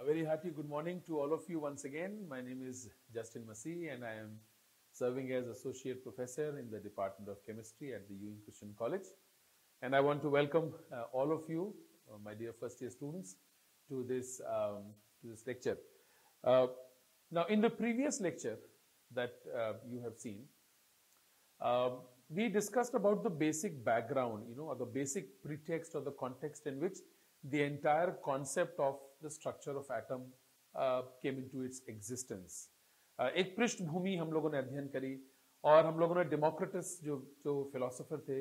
A very hearty good morning to all of you once again. My name is Justin Masih and I am serving as Associate Professor in the Department of Chemistry at the Ewing Christian College. And I want to welcome all of you, my dear first year students, to this lecture. Now, in the previous lecture that you have seen, we discussed about the basic background, or the basic pretext or the context in which the entire concept of the structure of atom came into its existence. एक पृष्ठभूमि हम लोगों ने अध्ययन करी और हम लोगों ने डेमोक्रिटस जो फिलोसोफर थे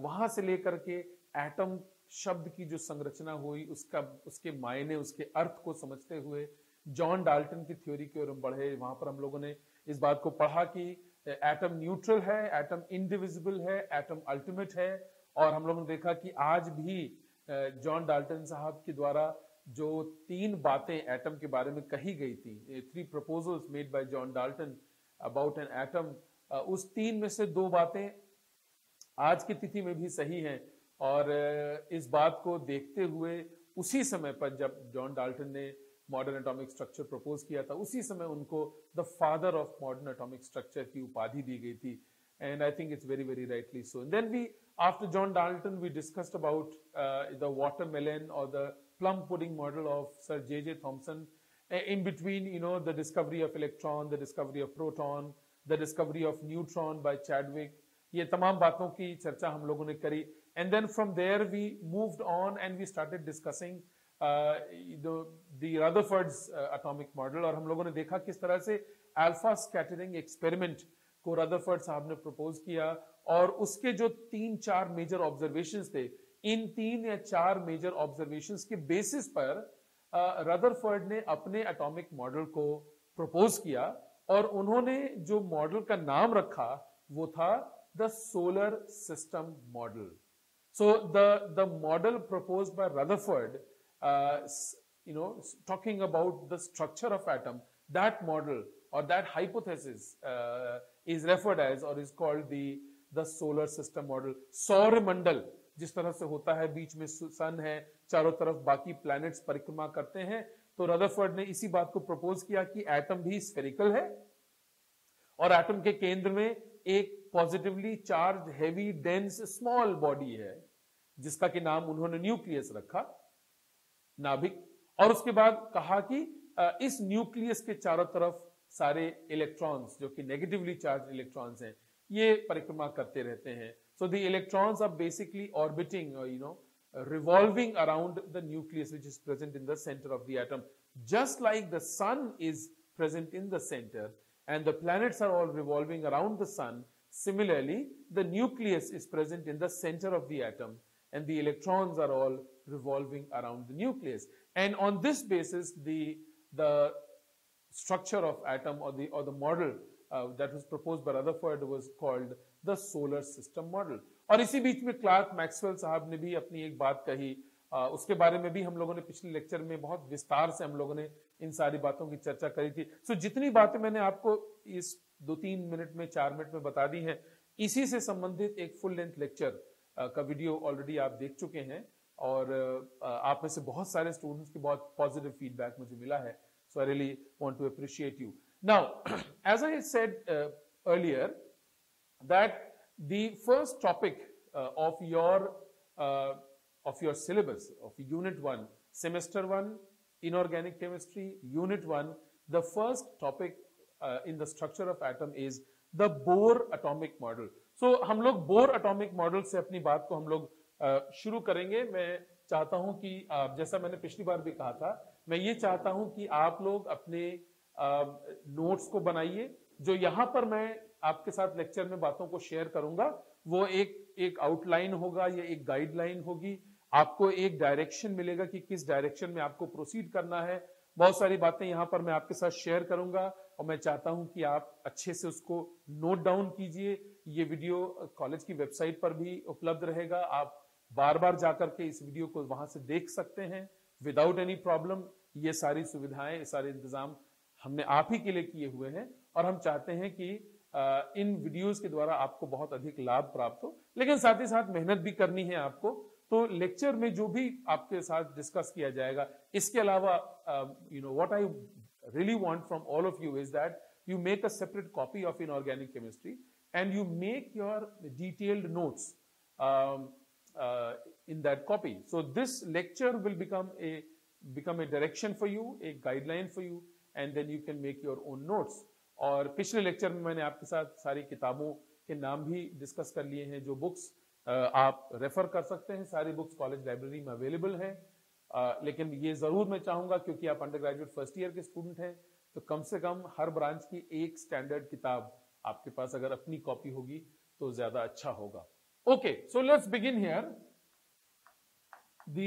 वहां से लेकर के एटम शब्द की जो संरचना हुई उसके मायने उसके अर्थ को समझते हुए जॉन डाल्टन की थ्योरी की ओर हम बढ़े। वहां पर हम लोगों ने इस बात को पढ़ा कि एटम न्यूट्रल है, एटम इंडिविजिबल है, एटम अल्टीमेट है। और हम लोगों ने देखा कि आज भी जॉन डाल्टन साहब के द्वारा जो 3 बातें एटम के बारे में कही गई थी, 3 proposals made by John Dalton about an atom, उस 3 में से 2 बातें आज की तिथि में भी सही हैं। और इस बात को देखते हुए उसी समय पर जब जॉन डाल्टन ने मॉडर्न एटॉमिक स्ट्रक्चर प्रपोज किया था, उसी समय उनको the father of modern atomic structure की उपाधि दी गई थी। And I think it's very, very rightly so. And then after John Dalton, we discussed about the watermelon or the plum pudding model of Sir J.J. Thomson. In between, the discovery of electron, the discovery of proton, the discovery of neutron by Chadwick. ये तमाम बातों की चर्चा हम लोगों ने करी. And then from there we moved on and we started discussing the Rutherford's atomic model. और हम लोगों ने देखा किस तरह से alpha scattering experiment को रदरफोर्ड साहब ने प्रपोज किया और उसके जो 3-4 मेजर ऑब्जर्वेशंस थे, इन 3 या 4 मेजर ऑब्जर्वेशंस के बेसिस पर रदरफोर्ड ने अपने एटॉमिक मॉडल को प्रपोज किया और उन्होंने जो मॉडल का नाम रखा वो था the solar system model. So the model proposed by Rutherford, talking about the structure of atom, that model or that hypothesis is referred as or is called the solar system model. सौर मंडल जिस तरह से होता है, बीच में सन है, चारों तरफ बाकी प्लैनेट्स परिक्रमा करते हैं, तो रदरफोर्ड ने इसी बात को प्रपोज किया कि एटम भी स्फेरिकल है और एटम के केंद्र में एक positively charge heavy dense small body है जिसका कि नाम उन्होंने न्यूक्लियस रखा, नाभिक। और उसके बाद कहा कि इस न्यूक्लियस के चारों तरफ सारे इलेक्ट्रॉन्स जो कि नेगेटिवली चार्ज इलेक्ट्रॉन्स हैं ये परिक्रमा करते रहते हैं। So the electrons are basically orbiting revolving around the nucleus which is present in the center of the atom, just like the sun is present in the center and the planets are all revolving around the sun. Similarly, the nucleus is present in the center of the atom and the electrons are all revolving around the nucleus. And on this basis the structure of atom or the model that was proposed by Rutherford was called the solar system model. और इसी बीच में Clark Maxwell साहब ने भी अपनी एक बात कही, उसके बारे में भी हम लोगों ने पिछले लेक्चर में बहुत विस्तार से हम लोगों ने इन सारी बातों की चर्चा करी थी। सो जितनी बातें मैंने आपको इस 2-3 मिनट में 4 मिनट में बता दी हैं, इसी से संबंधित एक फुल लेंथ लेक्चर का वीडियो ऑलरेडी आप देख चुके हैं और आप में से बहुत सारे स्टूडेंट्स की बहुत पॉजिटिव फीडबैक मुझे मिला है। So I really want to appreciate you. Now, as I said earlier, that the first topic of your syllabus of Unit 1, Semester 1, Inorganic Chemistry, Unit 1, the first topic in the structure of atom is the Bohr atomic model. So हम लोग bore atomic model से अपनी बात को हम लोग शुरू करेंगे। मैं चाहता हूं कि जैसा मैंने पिछली बार भी कहा था, मैं ये चाहता हूं कि आप लोग अपने नोट्स को बनाइए। जो यहां पर मैं आपके साथ लेक्चर में बातों को शेयर करूंगा वो एक आउटलाइन होगा या एक गाइडलाइन होगी। आपको एक डायरेक्शन मिलेगा कि किस डायरेक्शन में आपको प्रोसीड करना है। बहुत सारी बातें यहां पर मैं आपके साथ शेयर करूंगा और मैं चाहता हूं कि आप अच्छे से उसको नोट डाउन कीजिए। ये वीडियो कॉलेज की वेबसाइट पर भी उपलब्ध रहेगा, आप बार बार जाकर के इस वीडियो को वहां से देख सकते हैं विदाउट एनी प्रॉब्लम। ये सारी सुविधाएं, ये सारे इंतजाम हमने आप ही के लिए किए हुए हैं और हम चाहते हैं कि इन वीडियोस के द्वारा आपको बहुत अधिक लाभ प्राप्त हो, लेकिन साथ ही साथ मेहनत भी करनी है आपको तो लेक्चर में जो भी आपके साथ डिस्कस किया जाएगा, इसके अलावा what I really want from all of you is that you make a separate copy of inorganic chemistry and you make your detailed notes in that copy. So this lecture will become a direction for you, a guideline for you, and then you can make your own notes. और पिछले lecture में मैंने आपके साथ सारी किताबों के नाम भी डिस्कस कर लिए हैं, जो बुक्स आप रेफर कर सकते हैं। सारी बुक्स कॉलेज लाइब्रेरी में अवेलेबल हैं। लेकिन ये जरूर मैं चाहूंगा, क्योंकि आप अंडर ग्रेजुएट फर्स्ट ईयर के स्टूडेंट हैं, तो कम से कम हर ब्रांच की एक स्टैंडर्ड किताब आपके पास अगर अपनी कॉपी होगी तो ज्यादा अच्छा होगा। Okay, so let's begin here. The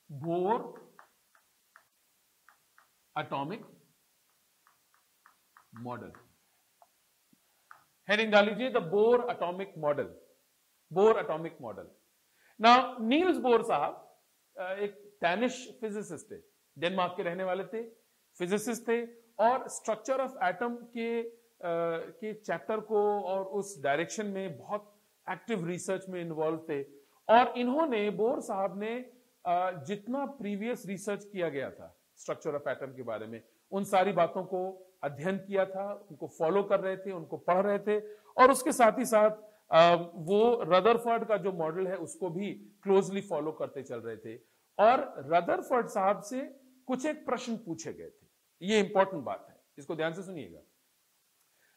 bore atomic model, heading डाल लीजिए the bore atomic model. Bore atomic model. Now Niels Bohr साहब एक डैनिश फिजिसिस्ट थे, डेनमार्क के रहने वाले थे, फिजिसिस्ट थे, और स्ट्रक्चर ऑफ एटम के चैप्टर को और उस डायरेक्शन में बहुत एक्टिव रिसर्च में इन्वॉल्व थे। और इन्होंने, बोर साहब ने जितना प्रीवियस रिसर्च किया गया था स्ट्रक्चर ऑफ एटम के बारे में, उन सारी बातों को अध्ययन किया था, उनको फॉलो कर रहे थे, उनको पढ़ रहे थे, और उसके साथ ही साथ वो रदरफोर्ड का जो मॉडल है उसको भी क्लोजली फॉलो करते चल रहे थे। और रदरफोर्ड साहब से कुछ एक प्रश्न पूछे गए थे, ये इंपॉर्टेंट बात है, इसको ध्यान से सुनिएगा।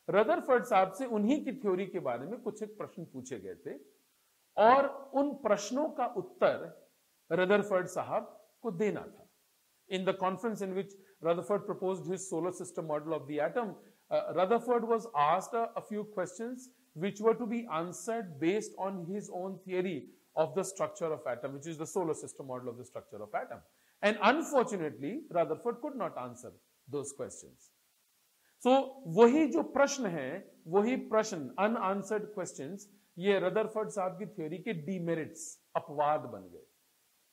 रदरफोर्ड साहब से उन्हीं की थ्योरी के बारे में कुछ एक प्रश्न पूछे गए थे, और उन प्रश्नों का उत्तर रदरफोर्ड साहब को देना था। In the conference in which Rutherford proposed his solar system model of the atom, Rutherford was asked a few questions which were to be answered based on his own theory of the structure of atom, which is the solar system model of the structure of atom. And unfortunately, Rutherford could not answer those questions. So, वही जो प्रश्न है, वही प्रश्न, unanswered questions, ये Rutherford साहब की theory के डीमेरिट्स, अपवाद बन गए,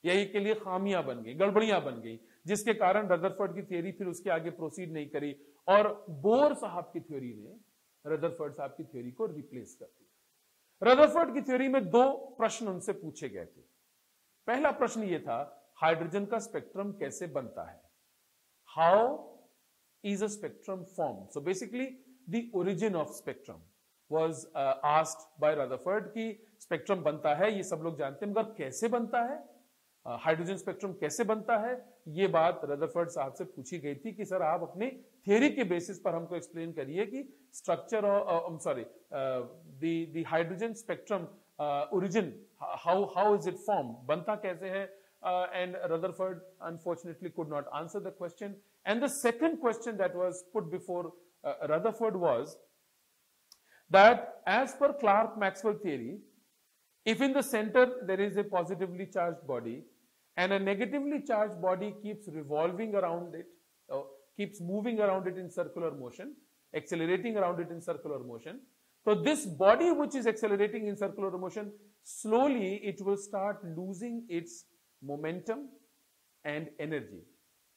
यही के लिए खामियां बन गई, गड़बड़ियां बन गई, जिसके कारण रदरफोर्ड की थ्योरी फिर उसके आगे प्रोसीड नहीं करी, और बोर साहब की थ्योरी ने रदरफोर्ड साहब की थ्योरी को रिप्लेस कर दिया। रदरफोर्ड की थ्योरी में दो प्रश्न उनसे पूछे गए थे। पहला प्रश्न यह था, हाइड्रोजन का स्पेक्ट्रम कैसे बनता है? How is a spectrum form? So basically the origin of spectrum was asked by Rutherford कि स्पेक्ट्रम बनता है, ये सब लोग जानते हैं, मगर कैसे बनता है, हाइड्रोजन स्पेक्ट्रम कैसे बनता है, ये बात रदरफोर्ड साहब से पूछी गई थी कि सर आप अपने थ्योरी के बेसिस पर हमको एक्सप्लेन करिए कि structure the hydrogen spectrum origin, how is it form, बनता कैसे है? And Rutherford unfortunately could not answer the question. And the second question that was put before Rutherford was that as per Clerk Maxwell theory, if in the center there is a positively charged body and a negatively charged body keeps revolving around it, keeps moving around it in circular motion, accelerating around it in circular motion, so this body which is accelerating in circular motion, slowly it will start losing its momentum and energy.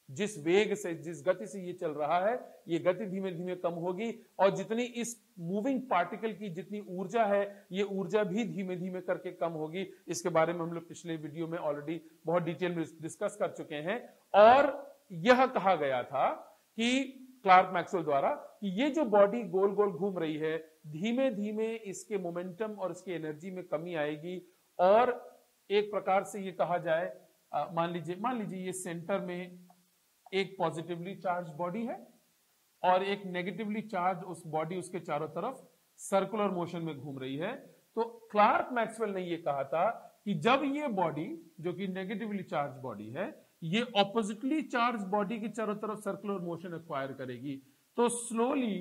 जिस वेग से, जिस गति से ये चल रहा है, ये गति धीमे धीमे कम होगी, और जितनी इस मूविंग पार्टिकल की जितनी ऊर्जा है, ये ऊर्जा भी धीमे धीमे करके कम होगी। इसके बारे में हम लोग पिछले वीडियो में ऑलरेडी बहुत डिटेल में डिस्कस कर चुके हैं। और यह कहा गया था कि क्लार्क-मैक्सवेल द्वारा कि ये जो बॉडी गोल गोल घूम रही है, धीमे धीमे इसके मोमेंटम और इसकी एनर्जी में कमी आएगी, और एक प्रकार से ये कहा जाए, मान लीजिए ये सेंटर में एक पॉजिटिवली चार्ज बॉडी है और एक नेगेटिवली चार्ज उस बॉडी उसके चारों तरफ सर्कुलर मोशन में घूम रही है। तो क्लार्क-मैक्सवेल ने यह कहा था कि जब ये बॉडी, जो कि नेगेटिवली चार्ज बॉडी है, ये ऑपोजिटली चार्ज बॉडी के चारों तरफ सर्कुलर मोशन एक्वायर करेगी, तो स्लोली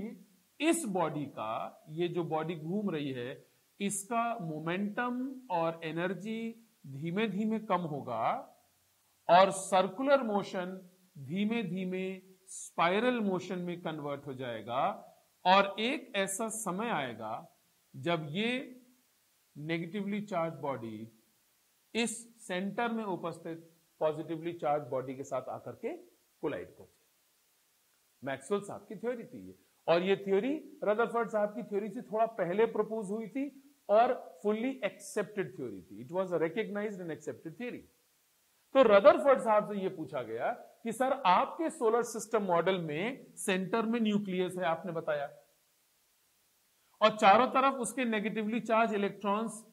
इस बॉडी का, ये जो बॉडी घूम रही है, इसका मोमेंटम और एनर्जी धीमे धीमे कम होगा, और सर्कुलर मोशन धीमे धीमे स्पाइरल मोशन में कन्वर्ट हो जाएगा, और एक ऐसा समय आएगा जब ये नेगेटिवली चार्ज बॉडी इस सेंटर में उपस्थित पॉजिटिवली चार्ज बॉडी के साथ आकर के कोलाइड कर जाए। मैक्सवेल साहब की थ्योरी थी ये, और ये थ्योरी रदरफोर्ड साहब की थ्योरी से थोड़ा पहले प्रपोज हुई थी, और फुल्ली एक्सेप्टेड थ्योरी थी, it was recognised and accepted theory. तो रदरफोर्ड साहब से यह पूछा गया कि सर आपके सोलर सिस्टम मॉडल में सेंटर में न्यूक्लियस है, आपने बताया, और चारों तरफ उसके नेगेटिवली चार्ज इलेक्ट्रॉन्स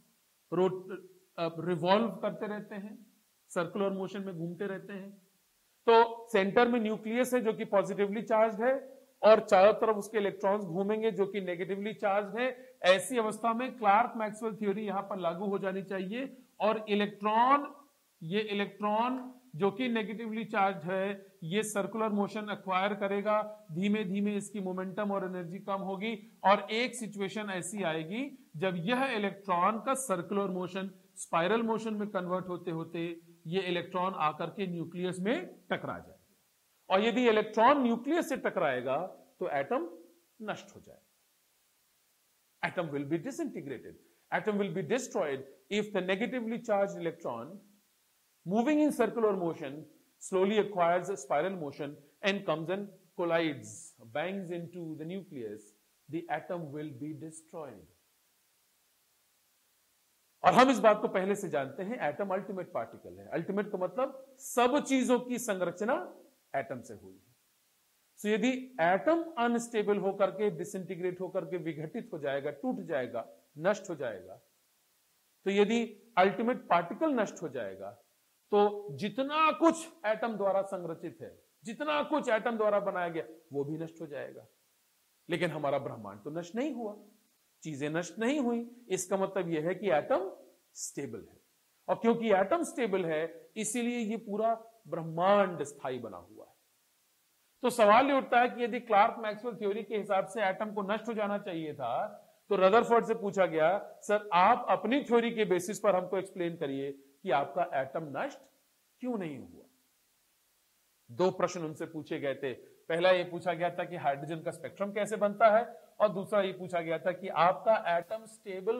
रिवॉल्व करते रहते हैं, सर्कुलर मोशन में घूमते रहते हैं। तो सेंटर में न्यूक्लियस है जो कि पॉजिटिवली चार्ज है, और चारों तरफ उसके इलेक्ट्रॉन्स घूमेंगे जो कि नेगेटिवली चार्ज है। ऐसी अवस्था में क्लार्क मैक्सवेल थ्योरी यहां पर लागू हो जानी चाहिए, और ये इलेक्ट्रॉन जो कि नेगेटिवली चार्ज है, ये सर्कुलर मोशन एक्वायर करेगा, धीमे धीमे इसकी मोमेंटम और एनर्जी कम होगी, और एक सिचुएशन ऐसी आएगी जब यह इलेक्ट्रॉन का सर्कुलर मोशन स्पाइरल मोशन में कन्वर्ट होते होते ये इलेक्ट्रॉन आकर के न्यूक्लियस में टकरा जाएगा, और यदि इलेक्ट्रॉन न्यूक्लियस से टकराएगा तो एटम नष्ट हो जाएगा। Atom will be disintegrated. Atom will be destroyed if the negatively charged electron moving in circular motion slowly acquires a spiral motion and comes and collides, bangs into the nucleus. The atom will be destroyed. और हम इस बात को पहले से जानते हैं, atom ultimate particle है। अल्टीमेट का मतलब सब चीजों की संरचना एटम से हुई है। So, यदि एटम अनस्टेबल होकर के डिसइंटीग्रेट होकर के विघटित हो जाएगा, टूट जाएगा, नष्ट हो जाएगा, तो यदि अल्टीमेट पार्टिकल नष्ट हो जाएगा तो जितना कुछ एटम द्वारा संरचित है, जितना कुछ एटम द्वारा बनाया गया, वो भी नष्ट हो जाएगा। लेकिन हमारा ब्रह्मांड तो नष्ट नहीं हुआ, चीजें नष्ट नहीं हुई। इसका मतलब यह है कि एटम स्टेबल है, और क्योंकि एटम स्टेबल है इसीलिए ये पूरा ब्रह्मांड स्थायी बना हुआ है। तो सवाल ये उठता है कि यदि क्लार्क मैक्सवेल थ्योरी के हिसाब से एटम को नष्ट हो जाना चाहिए था, तो रदरफोर्ड से पूछा गया, सर आप अपनी थ्योरी के बेसिस पर हमको एक्सप्लेन करिए कि आपका एटम नष्ट क्यों नहीं हुआ। दो प्रश्न उनसे पूछे गए थे। पहला ये पूछा गया था कि हाइड्रोजन का स्पेक्ट्रम कैसे बनता है, और दूसरा ये पूछा गया था कि आपका एटम स्टेबल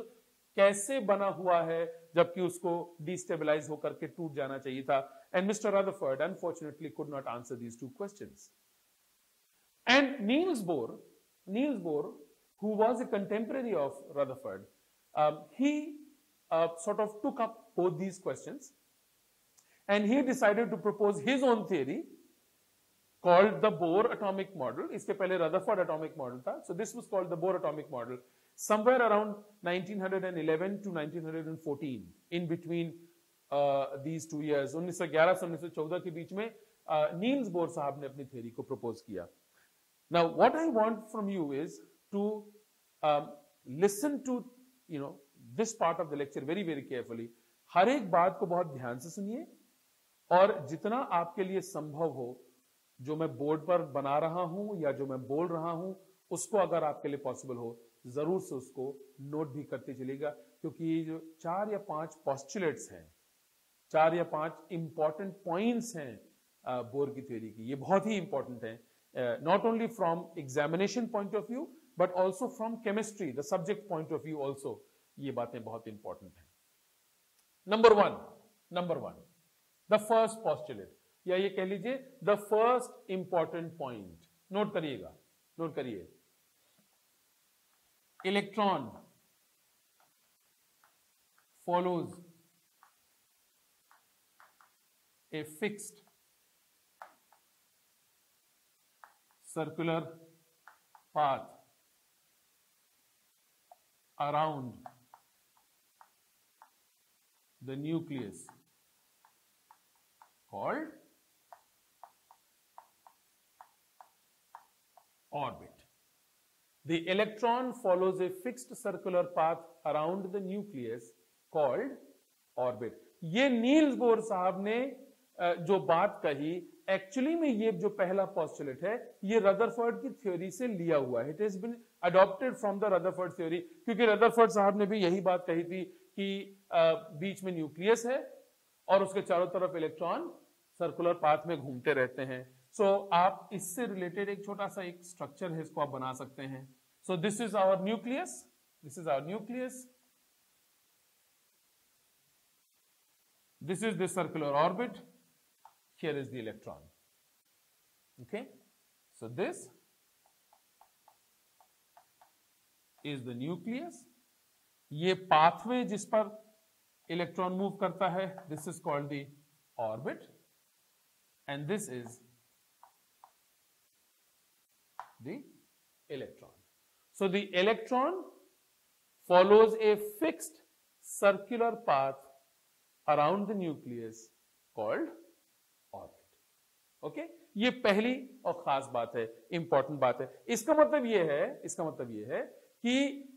कैसे बना हुआ है जबकि उसको डिस्टेबलाइज होकर के टूट जाना चाहिए था। And mister Rutherford unfortunately could not answer these two questions. And Niels Bohr, who was a contemporary of Rutherford, he sort of took up both these questions, and he decided to propose his own theory called the Bohr atomic model. इसके पहले Rutherford atomic model था, so this was called the Bohr atomic model. Somewhere around 1911 to 1914, in between these 2 years, 1911 से 1914 के बीच में Niels Bohr साहब ने अपनी theory को प्रपोज किया। Now, what I want from you is to listen to, this part of the lecture very, very carefully. हर एक बात को बहुत ध्यान से सुनिए, और जितना आपके लिए संभव हो, जो मैं बोर्ड पर बना रहा हूं या जो मैं बोल रहा हूं, उसको अगर आपके लिए पॉसिबल हो, जरूर से उसको नोट भी करते चलिएगा, क्योंकि ये जो 4 या 5 पॉस्टुलेट्स हैं, 4 या 5 इंपॉर्टेंट पॉइंट्स हैं बोर की थ्योरी की, ये बहुत ही इंपॉर्टेंट है। Not only from examination point of view, but also from chemistry, the subject point of view also, ये बातें बहुत इंपॉर्टेंट हैं। Number one, the first postulate, या ये कह लीजिए the first important point, note करिए। Electron follows a fixed circular path around the nucleus called orbit. The electron follows a fixed circular path around the nucleus called orbit. ये Niels Bohr साहब ने जो बात कही, एक्चुअली में ये जो पहला पोस्टुलेट है, ये रदरफोर्ड की थ्योरी से लिया हुआ है। It has been adopted from the Rutherford theory, क्योंकि रदरफोर्ड साहब ने भी यही बात कही थी कि बीच में न्यूक्लियस है और उसके चारों तरफ इलेक्ट्रॉन सर्कुलर पाथ में घूमते रहते हैं। सो आप इससे रिलेटेड एक छोटा सा एक स्ट्रक्चर है, इसको आप बना सकते हैं। So this is our nucleus, this is the circular orbit, here is the electron. Okay, so this is the nucleus ये पाथवे जिस पर इलेक्ट्रॉन मूव करता है, this is called the orbit, and this is the electron. So the electron follows a fixed circular path around the nucleus called orbit. Okay? ये पहली और खास बात है, इंपॉर्टेंट बात है. इसका मतलब ये है कि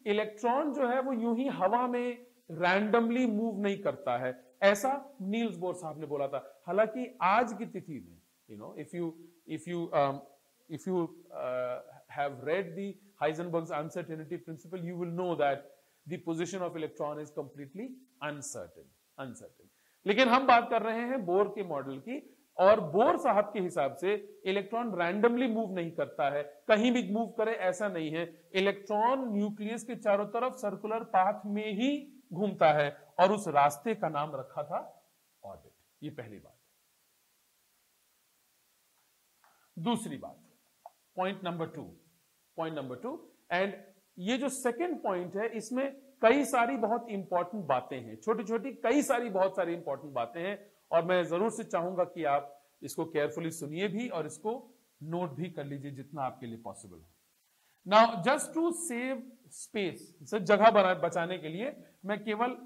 इलेक्ट्रॉन जो है वो यूं ही हवा में रैंडमली मूव नहीं करता है, ऐसा नील्स बोर साहब ने बोला था. हालांकि आज की तिथि में, if you have read the Heisenberg's uncertainty principle, you will know that the position of electron is completely uncertain. लेकिन हम बात कर रहे हैं बोर के मॉडल की, और बोर साहब के हिसाब से इलेक्ट्रॉन रैंडमली मूव नहीं करता है, कहीं भी मूव करे ऐसा नहीं है. इलेक्ट्रॉन न्यूक्लियस के चारों तरफ सर्कुलर पाथ में ही घूमता है, और उस रास्ते का नाम रखा था ऑर्बिट. ये पहली बात. दूसरी बात, पॉइंट नंबर टू, एंड ये जो सेकेंड पॉइंट है, इसमें कई सारी बहुत इंपॉर्टेंट बातें हैं, छोटी छोटी बहुत सारी इंपॉर्टेंट बातें हैं, और मैं जरूर से चाहूंगा कि आप इसको केयरफुली सुनिए भी और इसको नोट भी कर लीजिए जितना आपके लिए पॉसिबल हो. Now just to save space, जगह बचाने के लिए मैं केवल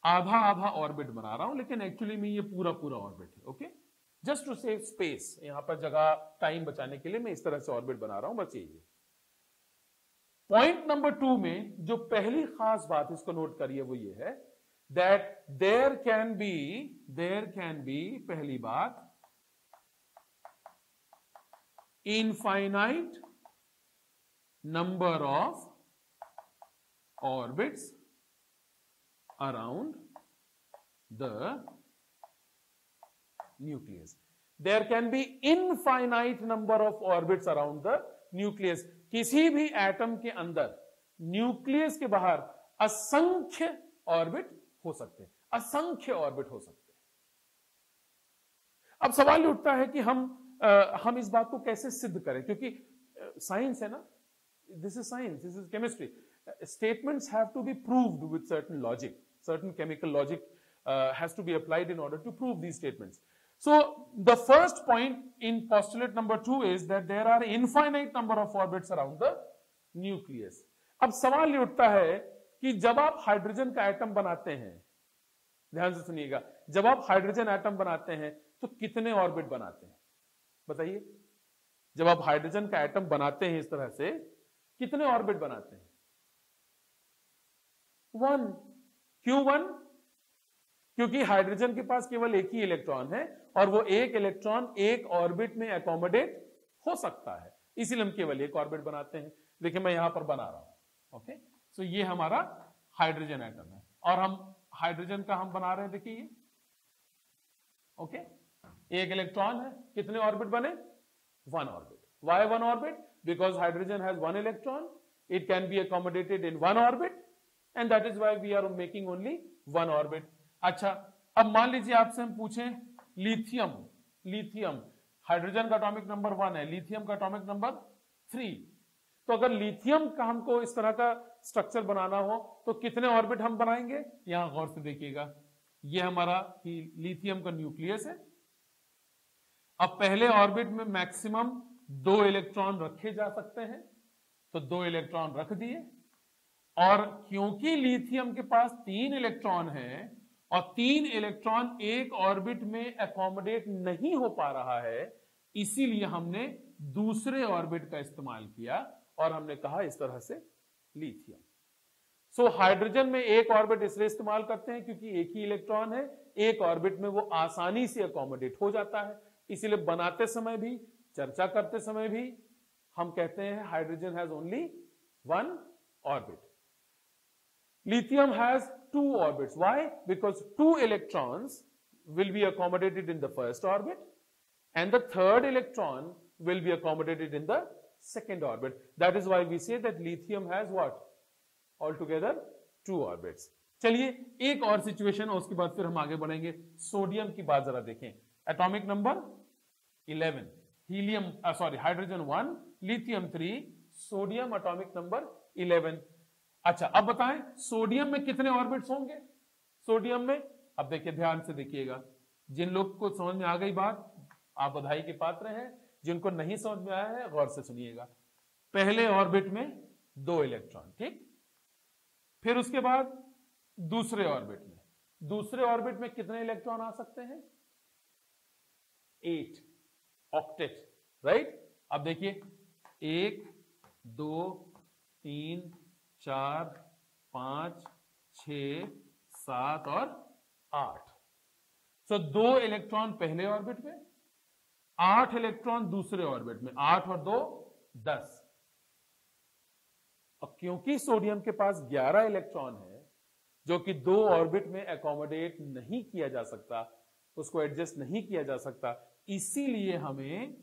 आधा ऑर्बिट बना रहा हूं, लेकिन एक्चुअली में ये पूरा ऑर्बिट है. Okay, just to save space, यहां पर जगह टाइम बचाने के लिए मैं इस तरह से ऑर्बिट बना रहा हूं, बस यही है. पॉइंट नंबर 2 में जो पहली खास बात, इसको नोट करिए, वो ये है दैट देयर कैन बी पहली बात, infinite number of orbits around the nucleus. There can be infinite number of orbits around the nucleus. किसी भी एटम के अंदर न्यूक्लियस के बाहर असंख्य ऑर्बिट हो सकते हैं, अब सवाल उठता है कि हम इस बात को कैसे सिद्ध करें, क्योंकि साइंस है ना, this is science, this is chemistry. Statements have to be proved with certain logic, certain chemical logic has to be applied in order to prove these statements. So the first point in postulate number 2 is that there are infinite number of orbits around the nucleus. अब सवाल ये उठता है कि जब आप hydrogen का atom बनाते हैं, ध्यान से सुनिएगा, जब आप हाइड्रोजन एटम बनाते हैं तो कितने ऑर्बिट बनाते हैं, बताइए. जब आप हाइड्रोजन का एटम बनाते हैं इस तरह से, कितने ऑर्बिट बनाते हैं? 1. क्यों 1? क्योंकि हाइड्रोजन के पास केवल एक ही इलेक्ट्रॉन है, और वो एक इलेक्ट्रॉन एक ऑर्बिट में एकोमोडेट हो सकता है, इसीलिए हम केवल एक ऑर्बिट बनाते हैं. देखिए मैं यहां पर बना रहा हूं. ओके, सो ये हमारा हाइड्रोजन एटम है, और हम हाइड्रोजन का हम बना रहे हैं, देखिए ये. ओके, एक इलेक्ट्रॉन है, कितने ऑर्बिट बने? 1 orbit. Why 1 orbit? Because hydrogen has 1 electron, it can be accommodated in 1 orbit, and that is why we are making only 1 orbit. अच्छा, अब मान लीजिए आपसे हम पूछें लिथियम, हाइड्रोजन का एटॉमिक नंबर 1 है, लिथियम का एटॉमिक नंबर 3. तो अगर लिथियम का हमको इस तरह का स्ट्रक्चर बनाना हो तो कितने ऑर्बिट हम बनाएंगे? यहां गौर से देखिएगा, ये हमारा लिथियम का न्यूक्लियस है. अब पहले ऑर्बिट में मैक्सिमम 2 इलेक्ट्रॉन रखे जा सकते हैं, तो 2 इलेक्ट्रॉन रख दिए, और क्योंकि लिथियम के पास 3 इलेक्ट्रॉन है और 3 इलेक्ट्रॉन एक ऑर्बिट में एकोमोडेट नहीं हो पा रहा है, इसीलिए हमने दूसरे ऑर्बिट का इस्तेमाल किया और हमने कहा इस तरह से लिथियम. सो हाइड्रोजन में एक ऑर्बिट इसलिए इस्तेमाल करते हैं क्योंकि एक ही इलेक्ट्रॉन है, एक ऑर्बिट में वो आसानी से एकोमोडेट हो जाता है, इसीलिए बनाते समय भी, चर्चा करते समय भी हम कहते हैं hydrogen has only 1 orbit. Lithium has 2 orbits. Why? Because 2 electrons will be accommodated in the first orbit, and the third electron will be accommodated in the second orbit. That is why we say that lithium has what? Altogether 2 orbits. चलिए एक और situation, उसके बाद फिर हम आगे बढ़ेंगे. Sodium की बात जरा देखें. Atomic number 11, hydrogen 1, lithium 3, sodium atomic number 11. अच्छा, अब बताएं सोडियम में कितने ऑर्बिट्स होंगे? सोडियम में, अब देखिए ध्यान से देखिएगा, जिन लोग को समझ में आ गई बात आप बधाई के पात्र हैं, जिनको नहीं समझ में आया है गौर से सुनिएगा। पहले ऑर्बिट में 2 इलेक्ट्रॉन, ठीक। फिर उसके बाद दूसरे ऑर्बिट में कितने इलेक्ट्रॉन आ सकते हैं? 8, ऑक्टेट, राइट। अब देखिए 1 2 3 4 5 6 7 और 8। सो 2 इलेक्ट्रॉन पहले ऑर्बिट में, 8 इलेक्ट्रॉन दूसरे ऑर्बिट में, 8 और 2 10। अब क्योंकि सोडियम के पास 11 इलेक्ट्रॉन है जो कि 2 ऑर्बिट में एकोमोडेट नहीं किया जा सकता, उसको एडजस्ट नहीं किया जा सकता, इसीलिए हमें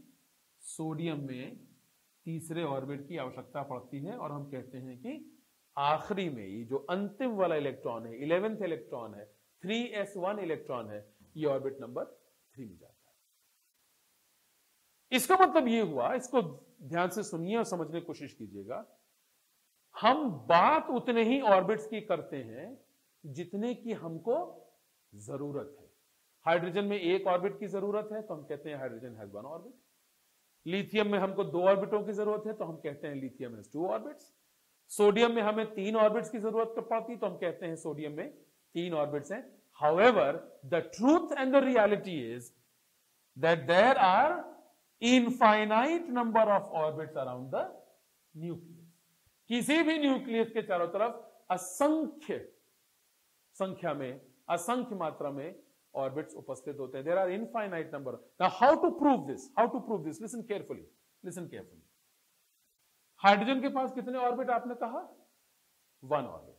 सोडियम में तीसरे ऑर्बिट की आवश्यकता पड़ती है और हम कहते हैं कि आखिरी में ये जो अंतिम वाला इलेक्ट्रॉन है, 11th इलेक्ट्रॉन है, 3s1 इलेक्ट्रॉन है, ये ऑर्बिट नंबर 3 में जाता है। इसका मतलब ये हुआ, इसको ध्यान से सुनिए और समझने की कोशिश कीजिएगा, हम बात उतने ही ऑर्बिट्स की करते हैं जितने की हमको जरूरत है। हाइड्रोजन में 1 ऑर्बिट की जरूरत है तो हम कहते हैं हाइड्रोजन हैज 1 ऑर्बिट। लिथियम में हमको 2 ऑर्बिटों की जरूरत है तो हम कहते हैं लिथियम हैज 2 ऑर्बिट्स। सोडियम में हमें 3 ऑर्बिट्स की जरूरत पड़ती तो हम कहते हैं सोडियम में 3 ऑर्बिट्स हैं। However, the truth and the reality is that there are infinite number of orbits around the nucleus. किसी भी न्यूक्लियस के चारों तरफ असंख्य संख्या में, असंख्य मात्रा में ऑर्बिट्स उपस्थित होते हैं। There are infinite number. Now, how to prove this? How to prove this? Listen carefully. Listen carefully. Hydrogen के पास कितने ऑर्बिट आपने कहा? 1 orbit,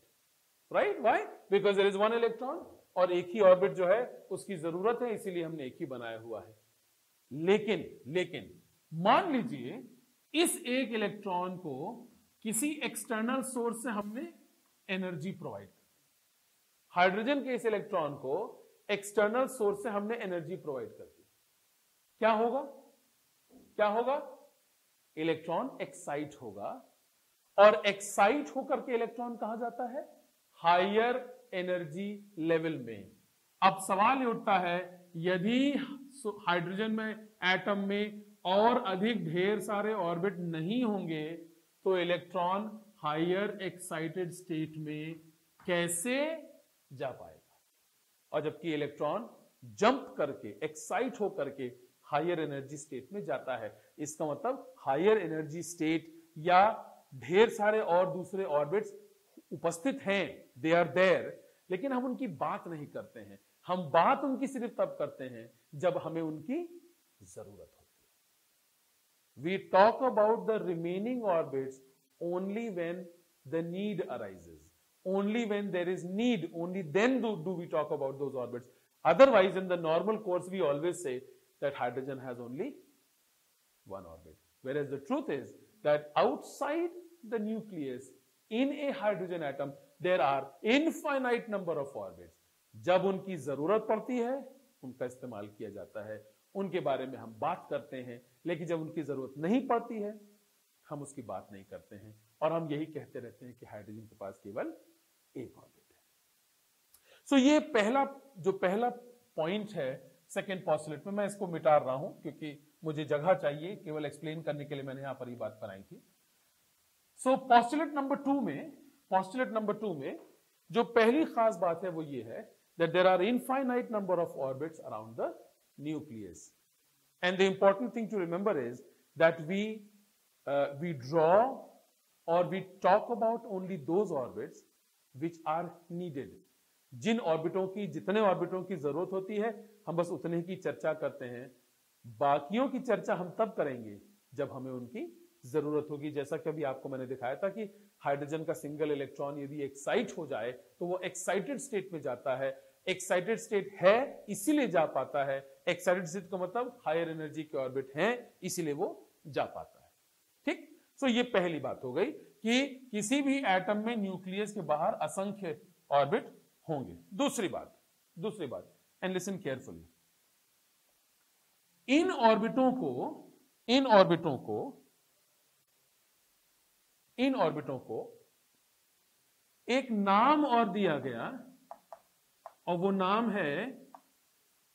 right? Why? Because there is 1 electron और एक ही ऑर्बिट जो है उसकी जरूरत है, इसीलिए हमने एक ही बनाया हुआ है। लेकिन मान लीजिए इस एक इलेक्ट्रॉन को किसी एक्सटर्नल सोर्स से हमने एनर्जी प्रोवाइड कर दी। हाइड्रोजन के इस इलेक्ट्रॉन को एक्सटर्नल सोर्स से हमने एनर्जी प्रोवाइड कर दी, क्या होगा? इलेक्ट्रॉन एक्साइट होगा और एक्साइट होकर के इलेक्ट्रॉन कहां जाता है? हायर एनर्जी लेवल में। अब सवाल ये उठता है, यदि हाइड्रोजन में एटम में और अधिक ढेर सारे ऑर्बिट नहीं होंगे तो इलेक्ट्रॉन हायर एक्साइटेड स्टेट में कैसे जा पाएगा? और जबकि इलेक्ट्रॉन जंप करके, एक्साइट होकर के हायर एनर्जी स्टेट में जाता है, इसका मतलब हायर एनर्जी स्टेट या ढेर सारे और दूसरे ऑर्बिट्स उपस्थित हैं, दे आर देयर, लेकिन हम उनकी बात नहीं करते हैं। हम बात उनकी सिर्फ तब करते हैं जब हमें उनकी जरूरत होती है। We talk about the remaining orbits only when the need arises. Only when there is need, only then do we talk about those orbits. Otherwise, in the normal course, we always say that hydrogen has only 1 orbit. Whereas the truth is that outside the nucleus, in a hydrogen atom, there are infinite number of orbits. जब उनकी जरूरत पड़ती है उनका इस्तेमाल किया जाता है, उनके बारे में हम बात करते हैं, लेकिन जब उनकी जरूरत नहीं पड़ती है हम उसकी बात नहीं करते हैं और हम यही कहते रहते हैं कि हाइड्रोजन के पास केवल 1 ऑर्बिट है। सो ये पहला पॉइंट है सेकेंड पॉस्टुलेट में। मैं इसको मिटा रहा हूं क्योंकि मुझे जगह चाहिए, केवल एक्सप्लेन करने के लिए मैंने यहां पर ये बात बनाई थी। सो पॉस्टुलेट नंबर 2 में जो पहली खास बात है वो ये है that there are infinite number of orbits around the nucleus, and the important thing to remember is that we draw or we talk about only those orbits which are needed. जितने ऑर्बिटों की जरूरत होती है हम बस उतने की चर्चा करते हैं, बाकियों की चर्चा हम तब करेंगे जब हमें उनकी जरूरत होगी। जैसा कि अभी आपको मैंने दिखाया था कि हाइड्रोजन का सिंगल इलेक्ट्रॉन यदि एक्साइट हो जाए तो वो एक्साइटेड स्टेट में जाता है, एक्साइटेड स्टेट है इसीलिए जा पाता है, एक्साइटेड स्टेट का मतलब हायर एनर्जी के ऑर्बिट हैं इसीलिए वो जा पाता है। ठीक, सो ये पहली बात हो गई कि किसी भी एटम में न्यूक्लियस के बाहर असंख्य ऑर्बिट होंगे। दूसरी बात एंड लिसन केयरफुली, इन ऑर्बिटों को एक नाम और दिया गया, और वो नाम है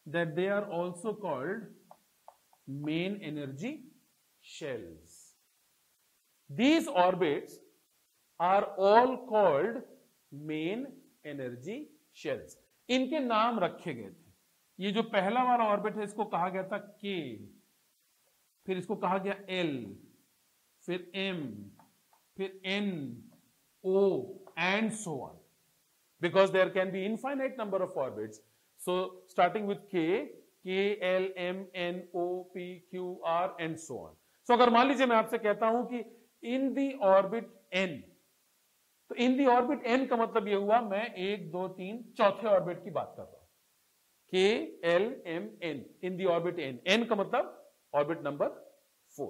that they are also called main energy shells. These orbits are all called main energy shells. इनके नाम रखे गए थे. ये जो पहला वाला ऑर्बिट है इसको कहा गया था K, फिर इसको कहा गया L, फिर M, फिर N, O and so on, because there can be infinite number of orbits. So starting with K, L, M, N, O, P, Q, R and so on. So अगर मान लीजिए मैं आपसे कहता हूं कि इन दी ऑर्बिट n, तो इन दी ऑर्बिट n का मतलब यह हुआ मैं 1 2 3 चौथे ऑर्बिट की बात कर रहा हूं. K L M N, इन दी ऑर्बिट n. n का मतलब ऑर्बिट नंबर 4.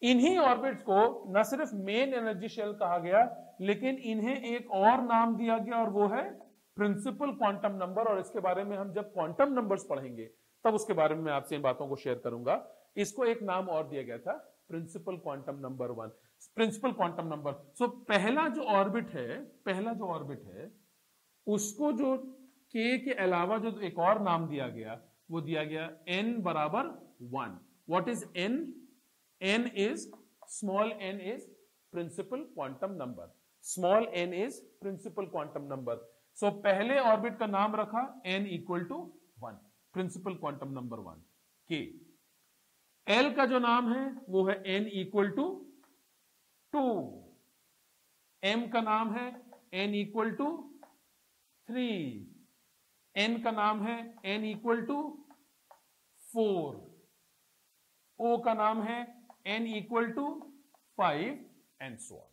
इन्हीं ऑर्बिट्स को न सिर्फ मेन एनर्जी शेल कहा गया, लेकिन इन्हें एक और नाम दिया गया और वो है प्रिंसिपल क्वांटम नंबर. और इसके बारे में हम जब क्वांटम नंबर्स पढ़ेंगे तब उसके बारे में मैं आपसे इन बातों को शेयर करूंगा. इसको एक नाम और दिया गया था, principal quantum number 1, principal quantum number. So पहला जो ऑर्बिट है उसको जो k के अलावा जो एक और नाम दिया गया वो दिया गया n बराबर 1. What is n? n is small n is principal quantum number. Small n is principal quantum number. So पहले ऑर्बिट का नाम रखा n equal to 1, principal quantum number 1 k. L का जो नाम है वो है n इक्वल टू 2. M का नाम है n इक्वल टू 3. N का नाम है n इक्वल टू 4. O का नाम है n equal to 5 and so on.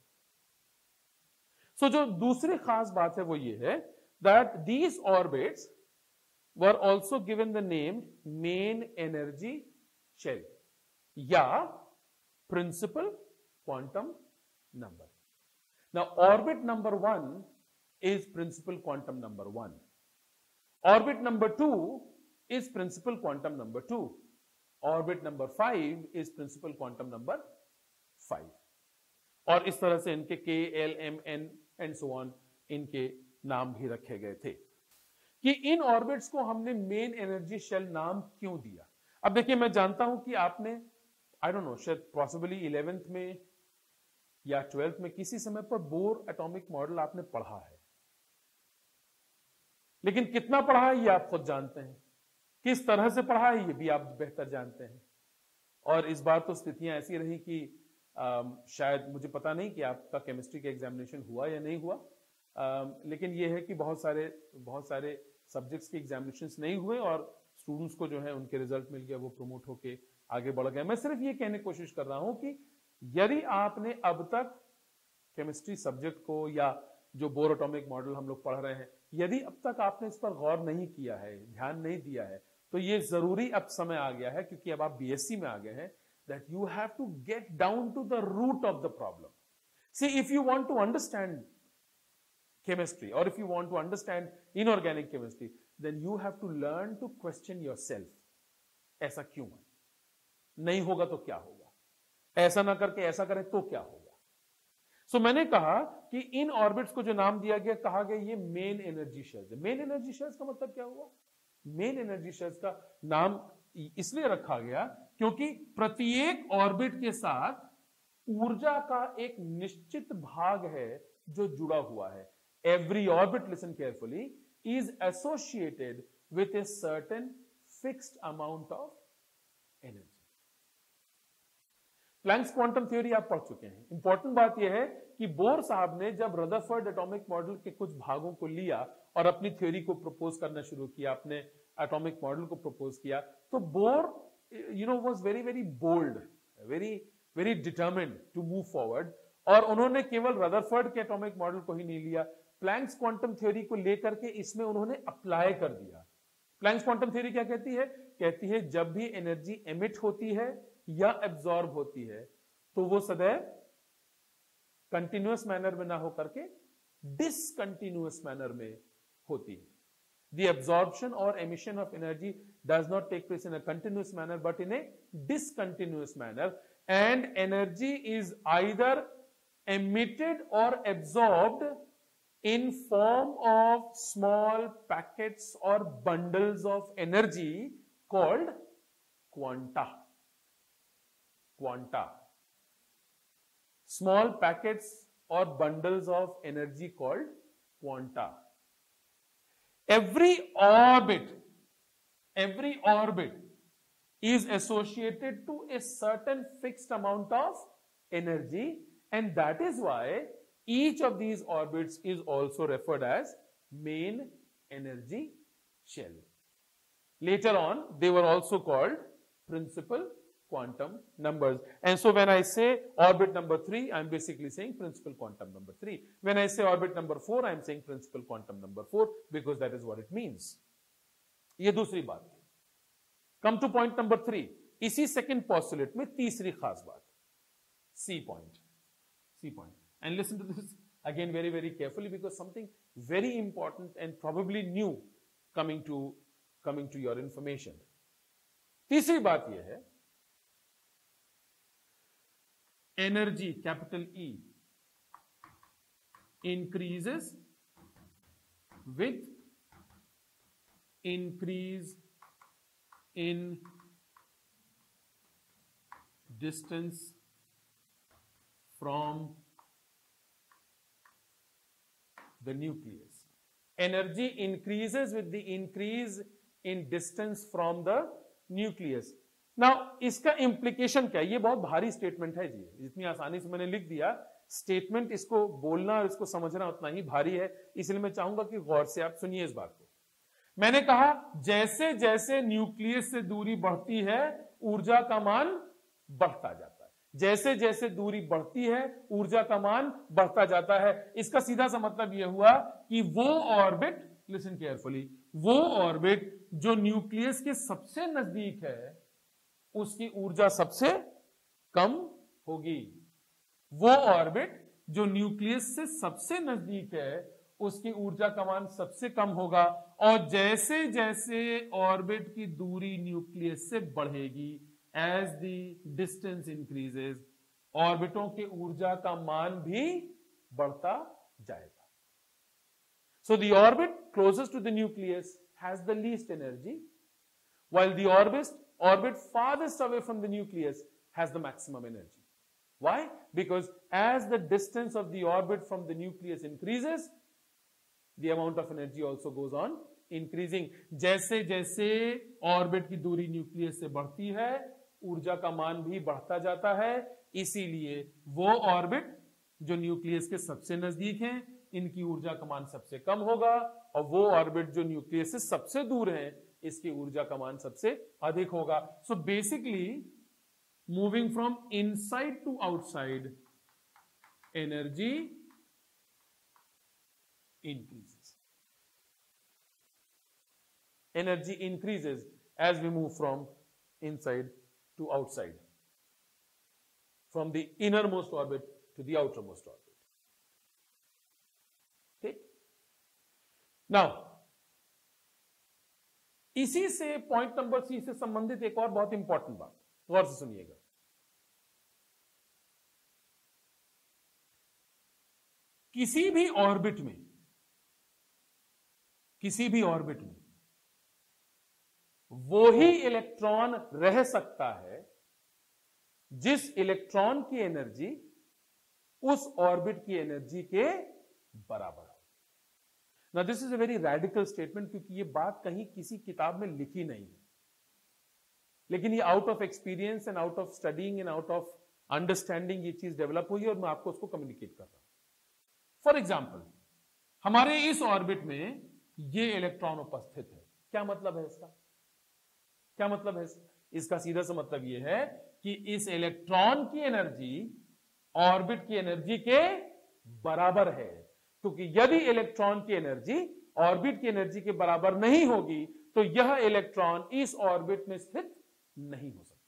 So जो दूसरी खास बात है वो ये है that these orbits were also given the name main energy shell या principal quantum number. Now orbit number 1 is principal quantum number 1. Orbit number 2 is principal quantum number 2. Orbit number 5 is principal quantum number 5. और इस तरह से इनके K, L, M, N and so on इनके नाम भी रखे गए थे. कि इन ऑर्बिट्स को हमने मेन एनर्जी शेल नाम क्यों दिया. अब देखिए मैं जानता हूं कि आपने आई डोंट नो शायद पॉसिबली 11th में या 12th में किसी समय पर बोर एटॉमिक मॉडल आपने पढ़ा है, लेकिन कितना पढ़ा है ये आप खुद जानते हैं, किस तरह से पढ़ा है ये भी आप बेहतर जानते हैं. और इस बार तो स्थितियां ऐसी रही कि शायद मुझे पता नहीं कि आपका केमिस्ट्री का एग्जामिनेशन हुआ या नहीं हुआ, लेकिन ये है कि बहुत सारे सब्जेक्ट्स के एग्जामिनेशंस नहीं हुए और स्टूडेंट्स को जो है उनके रिजल्ट मिल गया, वो प्रमोट होके आगे बढ़ गए. मैं सिर्फ ये कहने की कोशिश कर रहा हूं कि यदि आपने अब तक केमिस्ट्री सब्जेक्ट को या जो बोर एटॉमिक मॉडल हम लोग पढ़ रहे हैं, यदि अब तक आपने इस पर गौर नहीं किया है, ध्यान नहीं दिया है, तो ये जरूरी अब समय आ गया है, क्योंकि अब आप बीएससी में आ गए हैं, that you have to get down to the root of the problem. See, if you want to understand chemistry or if you want to understand inorganic chemistry, then you have to learn to question yourself. ऐसा क्यों है? नहीं होगा तो क्या होगा? ऐसा ना करके ऐसा करें तो क्या होगा? So मैंने कहा कि इन ऑर्बिट्स को जो नाम दिया गया, कहा गया ये मेन एनर्जी शेल्स है. मेन एनर्जी शेल्स का मतलब क्या हुआ? मेन एनर्जी शेल्स का नाम इसलिए रखा गया क्योंकि प्रत्येक ऑर्बिट के साथ ऊर्जा का एक निश्चित भाग है जो जुड़ा हुआ है. Every orbit, listen carefully, is associated with a certain fixed amount of energy. Planck's quantum theory आप पढ़ चुके हैं. इंपॉर्टेंट बात यह है कि बोर साहब ने जब रदरफोर्ड एटॉमिक मॉडल के कुछ भागों को लिया और अपनी थ्योरी को प्रपोज करना शुरू किया, अपने एटॉमिक मॉडल को प्रपोज किया, तो bore was very very bold, very determined to move forward. और उन्होंने केवल रदरफोर्ड के एटॉमिक मॉडल को ही नहीं लिया, प्लैंक्स क्वांटम थ्योरी को लेकर के इसमें उन्होंने अप्लाई कर दिया. प्लैंक्स क्वांटम थ्योरी क्या कहती है? कहती है जब भी एनर्जी एमिट होती है या एब्जॉर्ब होती है तो वो सदैव कंटिन्यूअस मैनर में ना होकर के डिसकंटिन्यूअस मैनर में होती है. The absorption or emission of energy does not take place in a continuous manner but in a discontinuous manner, and energy is either emitted or absorbed in form of small packets or bundles of energy called quanta. Quanta. Small packets or bundles of energy called quanta. Every orbit is associated to a certain fixed amount of energy, and that is why each of these orbits is also referred as main energy shell. Later on, they were also called principal quantum numbers. And so when I say orbit number 3, I'm basically saying principal quantum number 3. When I say orbit number 4, I'm saying principal quantum number 4, because that is what it means. ये दूसरी बात थी. Come to point number 3. इसी second postulate में तीसरी खास बात, C point. C point. And listen to this again very, very carefully, because something very important and probably new coming to your information. तीसरी बात यह है, energy, capital E, increases with increase in distance from the nucleus. Energy increases with the increase in distance from the nucleus. Now, इसका implication क्या है? ये बहुत भारी statement है जी. जितनी आसानी से मैंने लिख दिया, statement इसको बोलना और इसको समझना उतना ही भारी है. इसलिए मैं चाहूंगा कि गौर से आप सुनिए इस बात को. मैंने कहा जैसे जैसे न्यूक्लियस से दूरी बढ़ती है, ऊर्जा का मान बढ़ता जाता है. जैसे जैसे दूरी बढ़ती है, ऊर्जा का मान बढ़ता जाता है. इसका सीधा सा मतलब यह हुआ कि वो ऑर्बिट, लिसन केयरफुली, वो ऑर्बिट जो न्यूक्लियस के सबसे नजदीक है, उसकी ऊर्जा सबसे कम होगी. वो ऑर्बिट जो न्यूक्लियस से सबसे नजदीक है, उसकी ऊर्जा का मान सबसे कम होगा. और जैसे जैसे ऑर्बिट की दूरी न्यूक्लियस से बढ़ेगी, एज द डिस्टेंस इंक्रीजेस, ऑर्बिटों के ऊर्जा का मान भी बढ़ता जाएगा. So the orbit closest to the nucleus has the least energy, while the orbit farthest away from the nucleus has the maximum energy. Why? Because as the distance of the orbit from the nucleus increases, the amount of energy also goes on increasing. जैसे जैसे orbit की दूरी nucleus से बढ़ती है, ऊर्जा का मान भी बढ़ता जाता है. इसीलिए वो ऑर्बिट जो न्यूक्लियस के सबसे नजदीक हैं, इनकी ऊर्जा का मान सबसे कम होगा, और वो ऑर्बिट जो न्यूक्लियस से सबसे दूर हैं, इसकी ऊर्जा का मान सबसे अधिक होगा. So basically moving from inside to outside, energy increases. Energy increases as we move from inside to outside, from the innermost orbit to the outermost orbit. Okay? Now, इसी से पॉइंट नंबर सी से संबंधित एक और बहुत important बात गौर से सुनिएगा. किसी भी ऑर्बिट में वो ही इलेक्ट्रॉन रह सकता है जिस इलेक्ट्रॉन की एनर्जी उस ऑर्बिट की एनर्जी के बराबर हो. Now this is a very radical statement, क्योंकि ये बात कहीं किसी किताब में लिखी नहीं है, लेकिन ये out of experience and out of studying and out of understanding ये चीज डेवलप हुई है, और मैं आपको उसको कम्युनिकेट कर रहा हूं. फॉर एग्जाम्पल, हमारे इस ऑर्बिट में ये इलेक्ट्रॉन उपस्थित है. क्या मतलब है इसका? क्या मतलब है इसका? इसका सीधा सा मतलब यह है कि इस इलेक्ट्रॉन की एनर्जी ऑर्बिट की एनर्जी के बराबर है. क्योंकि यदि इलेक्ट्रॉन की एनर्जी ऑर्बिट की एनर्जी के बराबर नहीं होगी, तो यह इलेक्ट्रॉन इस ऑर्बिट में स्थित नहीं हो सकता.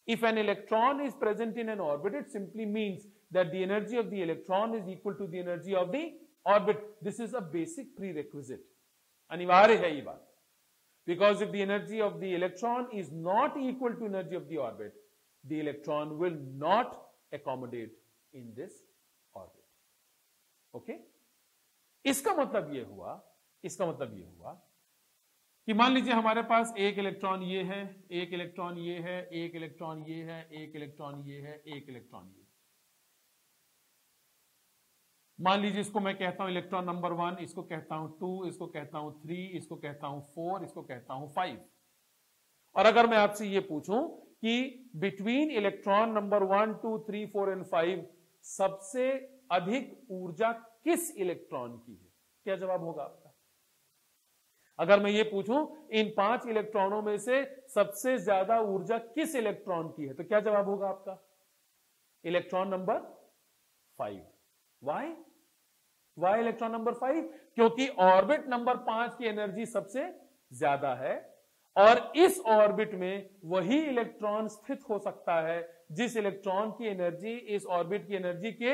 If an electron is present in an orbit, it simply means that the energy of the electron is equal to the energy of the orbit. This is a basic prerequisite. अनिवार्य है ये बात. Because if the energy of the electron is not equal to energy of the orbit, the electron will not accommodate in this okay, इसका मतलब ये हुआ कि मान लीजिए हमारे पास एक इलेक्ट्रॉन ये है, एक इलेक्ट्रॉन ये है, एक इलेक्ट्रॉन ये है, एक इलेक्ट्रॉन ये है, एक इलेक्ट्रॉन ये। मान लीजिए इसको मैं कहता हूं इलेक्ट्रॉन नंबर 1, इसको कहता हूं 2, इसको कहता हूं 3, इसको कहता हूं 4, इसको कहता हूं 5। और अगर मैं आपसे ये पूछूं कि बिटवीन इलेक्ट्रॉन नंबर 1, 2, 3, 4 एंड 5 सबसे अधिक ऊर्जा किस इलेक्ट्रॉन की है, क्या जवाब होगा आपका? अगर मैं ये पूछूं इन 5 इलेक्ट्रॉनों में से सबसे ज्यादा ऊर्जा किस इलेक्ट्रॉन की है, तो क्या जवाब होगा आपका? Electron number 5। Why electron number 5? क्योंकि ऑर्बिट नंबर 5 की एनर्जी सबसे ज्यादा है और इस ऑर्बिट में वही इलेक्ट्रॉन स्थित हो सकता है जिस इलेक्ट्रॉन की एनर्जी इस ऑर्बिट की एनर्जी के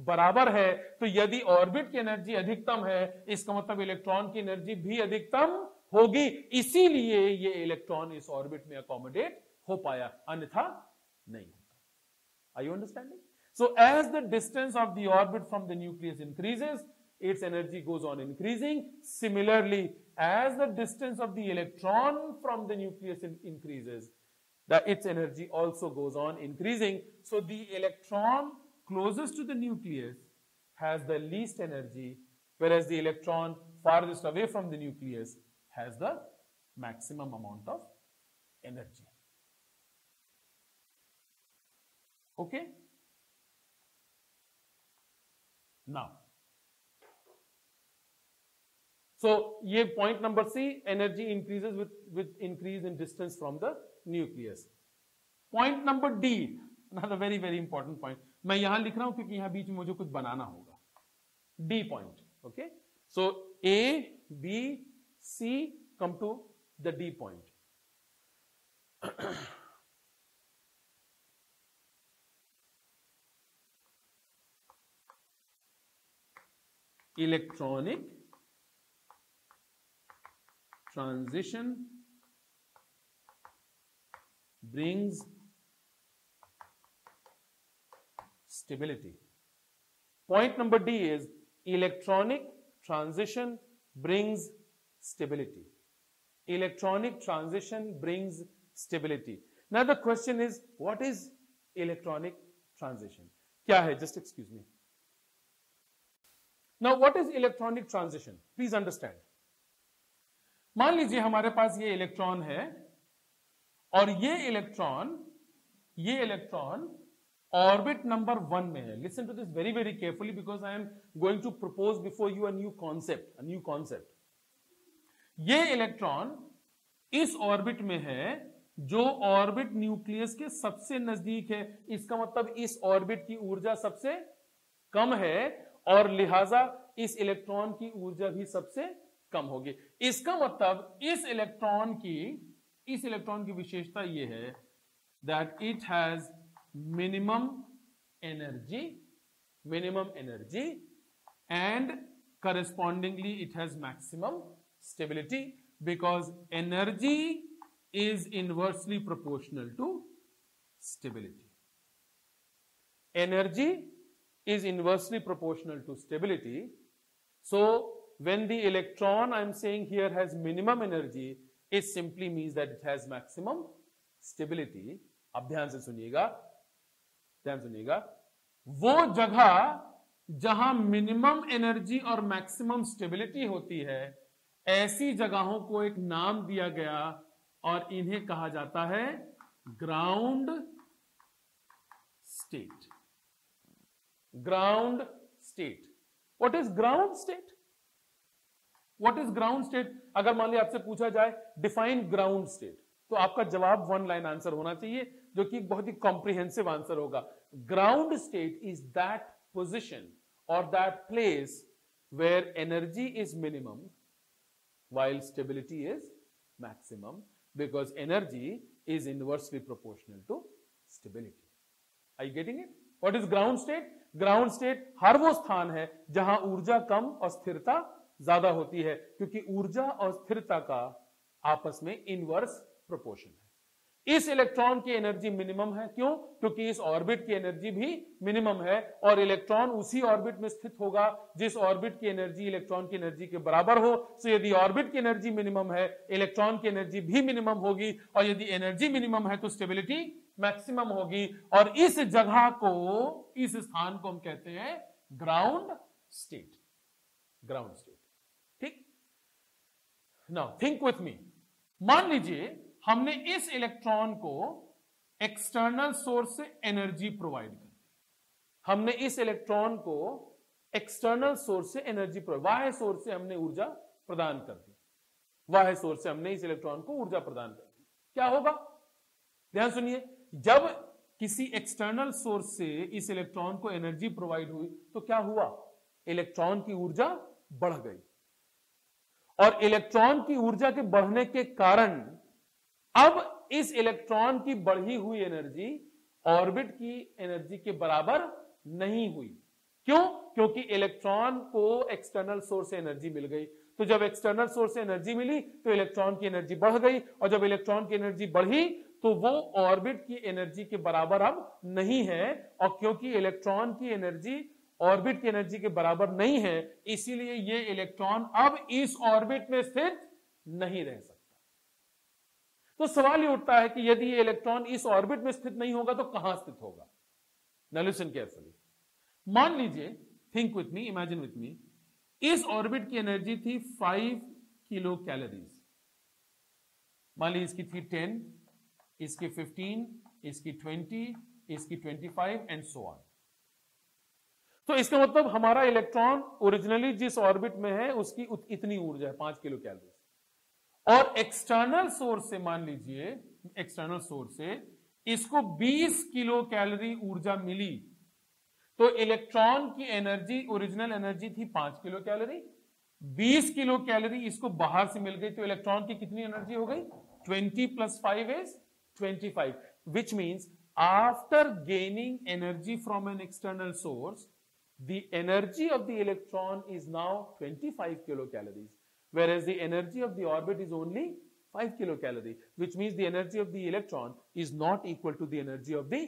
बराबर है। तो यदि ऑर्बिट की एनर्जी अधिकतम है, इसका मतलब इलेक्ट्रॉन की एनर्जी भी अधिकतम होगी, इसीलिए ये इलेक्ट्रॉन इस ऑर्बिट में अकोमोडेट हो पाया, अन्यथा नहीं होता। Are you understanding? So as the distance of the orbit from the nucleus increases, its energy goes on increasing. Similarly, as the distance of the electron from the nucleus increases, its energy also goes on increasing. So the electron closest to the nucleus has the least energy, whereas the electron farthest away from the nucleus has the maximum amount of energy. Okay? Now, so ये point number C, energy increases with increase in distance from the nucleus. Point number D, another very very important point. मैं यहां लिख रहा हूं क्योंकि यहां बीच में मुझे कुछ बनाना होगा. D point, okay? So A, B, C come to the D point. Electronic transition brings stability. Point number D is electronic transition brings stability. Electronic transition brings stability. Now the question is, what is electronic transition? क्या है? Just excuse me. Now what is electronic transition? Please understand. मान लीजिए हमारे पास ये electron है और ये electron orbit number 1 में है. Listen to this very very carefully because I am going to propose before you a new concept. ये इलेक्ट्रॉन इस ऑर्बिट में है जो ऑर्बिट न्यूक्लियस के सबसे नजदीक है. इसका मतलब इस ऑर्बिट की ऊर्जा सबसे कम है और लिहाजा इस इलेक्ट्रॉन की ऊर्जा भी सबसे कम होगी. इसका मतलब इस इलेक्ट्रॉन की विशेषता यह है that it has minimum energy and correspondingly it has maximum stability because energy is inversely proportional to stability. Energy is inversely proportional to stability. So when the electron I'm saying here has minimum energy, it simply means that it has maximum stability. अब ध्यान से सुनिएगा, वो जगह जहां minimum energy और maximum stability होती है, ऐसी जगहों को एक नाम दिया गया और इन्हें कहा जाता है ground state. Ground state. What is ground state? अगर मान लिया आपसे पूछा जाए डिफाइन ग्राउंड स्टेट, तो आपका जवाब 1 लाइन आंसर होना चाहिए जो कि बहुत ही कॉम्प्रिहेंसिव आंसर होगा. Ground state is that position or that place where energy is minimum while stability is maximum because energy is inversely proportional to stability. Are you getting it? What is ground state? Ground state हर वो स्थान है जहां ऊर्जा कम और स्थिरता ज्यादा होती है क्योंकि ऊर्जा और स्थिरता का आपस में इनवर्स प्रोपोर्शन है. इस इलेक्ट्रॉन की एनर्जी मिनिमम है। क्यों? क्योंकि इस ऑर्बिट की एनर्जी भी मिनिमम है और इलेक्ट्रॉन उसी ऑर्बिट में स्थित होगा जिस ऑर्बिट की एनर्जी इलेक्ट्रॉन की एनर्जी के बराबर हो। सो यदि ऑर्बिट की एनर्जी मिनिमम है, इलेक्ट्रॉन की एनर्जी भी मिनिमम होगी, और यदि एनर्जी मिनिमम है तो स्टेबिलिटी मैक्सिमम होगी। और इस जगह को, इस स्थान को हम कहते हैं ग्राउंड स्टेट। ग्राउंड स्टेट, ठीक। नाउ थिंक विथ मी। मान लीजिए हमने इस इलेक्ट्रॉन को एक्सटर्नल सोर्स से एनर्जी प्रोवाइड कर दी। हमने इस इलेक्ट्रॉन को एक्सटर्नल सोर्स से एनर्जी, बाह्य सोर्स से हमने ऊर्जा प्रदान कर दी। बाह्य सोर्स से हमने इस इलेक्ट्रॉन को ऊर्जा प्रदान कर दी। क्या होगा? ध्यान सुनिए, जब किसी एक्सटर्नल सोर्स से इस इलेक्ट्रॉन को एनर्जी प्रोवाइड हुई तो क्या हुआ? इलेक्ट्रॉन की ऊर्जा बढ़ गई, और इलेक्ट्रॉन की ऊर्जा के बढ़ने के कारण अब इस इलेक्ट्रॉन की बढ़ी हुई एनर्जी ऑर्बिट की एनर्जी के बराबर नहीं हुई। क्यों? क्योंकि इलेक्ट्रॉन को एक्सटर्नल सोर्स से एनर्जी मिल गई। तो जब एक्सटर्नल सोर्स से एनर्जी मिली तो इलेक्ट्रॉन की एनर्जी बढ़ गई, और जब इलेक्ट्रॉन की एनर्जी बढ़ी तो वो ऑर्बिट की एनर्जी के बराबर अब नहीं है। और क्योंकि इलेक्ट्रॉन की एनर्जी ऑर्बिट की एनर्जी के बराबर नहीं है, इसीलिए ये इलेक्ट्रॉन अब इस ऑर्बिट में स्थित नहीं रह सकता। तो सवाल ये उठता है कि यदि ये इलेक्ट्रॉन इस ऑर्बिट में स्थित नहीं होगा तो कहां स्थित होगा? Now listen carefully. मान लीजिए, think with me, imagine with me, इस ऑर्बिट की एनर्जी थी 5 किलो कैलोरीज। मान लीजिए इसकी थी 10, इसकी 15, इसकी 20, इसकी 25 एंड सो ऑन। तो इसका मतलब हमारा इलेक्ट्रॉन ओरिजिनली जिस ऑर्बिट में है उसकी इतनी ऊर्जा है, 5 किलो कैलोरी। और एक्सटर्नल सोर्स से, मान लीजिए एक्सटर्नल सोर्स से इसको 20 किलो कैलोरी ऊर्जा मिली, तो इलेक्ट्रॉन की एनर्जी, ओरिजिनल एनर्जी थी 5 किलो कैलोरी, 20 किलो कैलोरी इसको बाहर से मिल गई, तो इलेक्ट्रॉन की कितनी एनर्जी हो गई? 20 + 5 is 25, which means after gaining energy from an external source, the energy of the electron is now 25 kilocalories, whereas the energy of the orbit is only 5 kilocalorie, which means the energy of the electron is not equal to the energy of the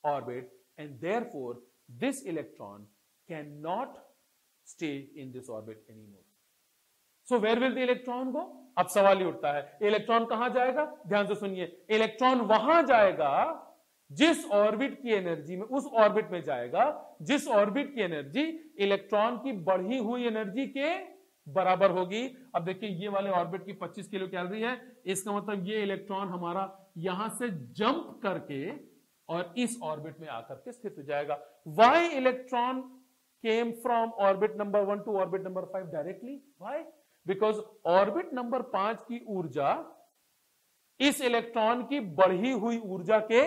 orbit, and therefore this electron cannot stay in this orbit anymore. So where will the electron go? अब सवाल ये उठता है, electron कहां जाएगा? ध्यान से सुनिए, इलेक्ट्रॉन वहां जाएगा जिस ऑर्बिट की एनर्जी में, उस ऑर्बिट में जाएगा जिस ऑर्बिट की एनर्जी इलेक्ट्रॉन की बढ़ी हुई एनर्जी के बराबर होगी। अब देखिए, ये वाले ऑर्बिट की 25 किलो कैलोरी है, इसका मतलब ये इलेक्ट्रॉन हमारा यहां से जंप करके और इस ऑर्बिट में आकर के स्थित हो जाएगा। Why electron came from orbit number 1 to orbit number 5 directly? Why? Because orbit number 5 की ऊर्जा इस इलेक्ट्रॉन की बढ़ी हुई ऊर्जा के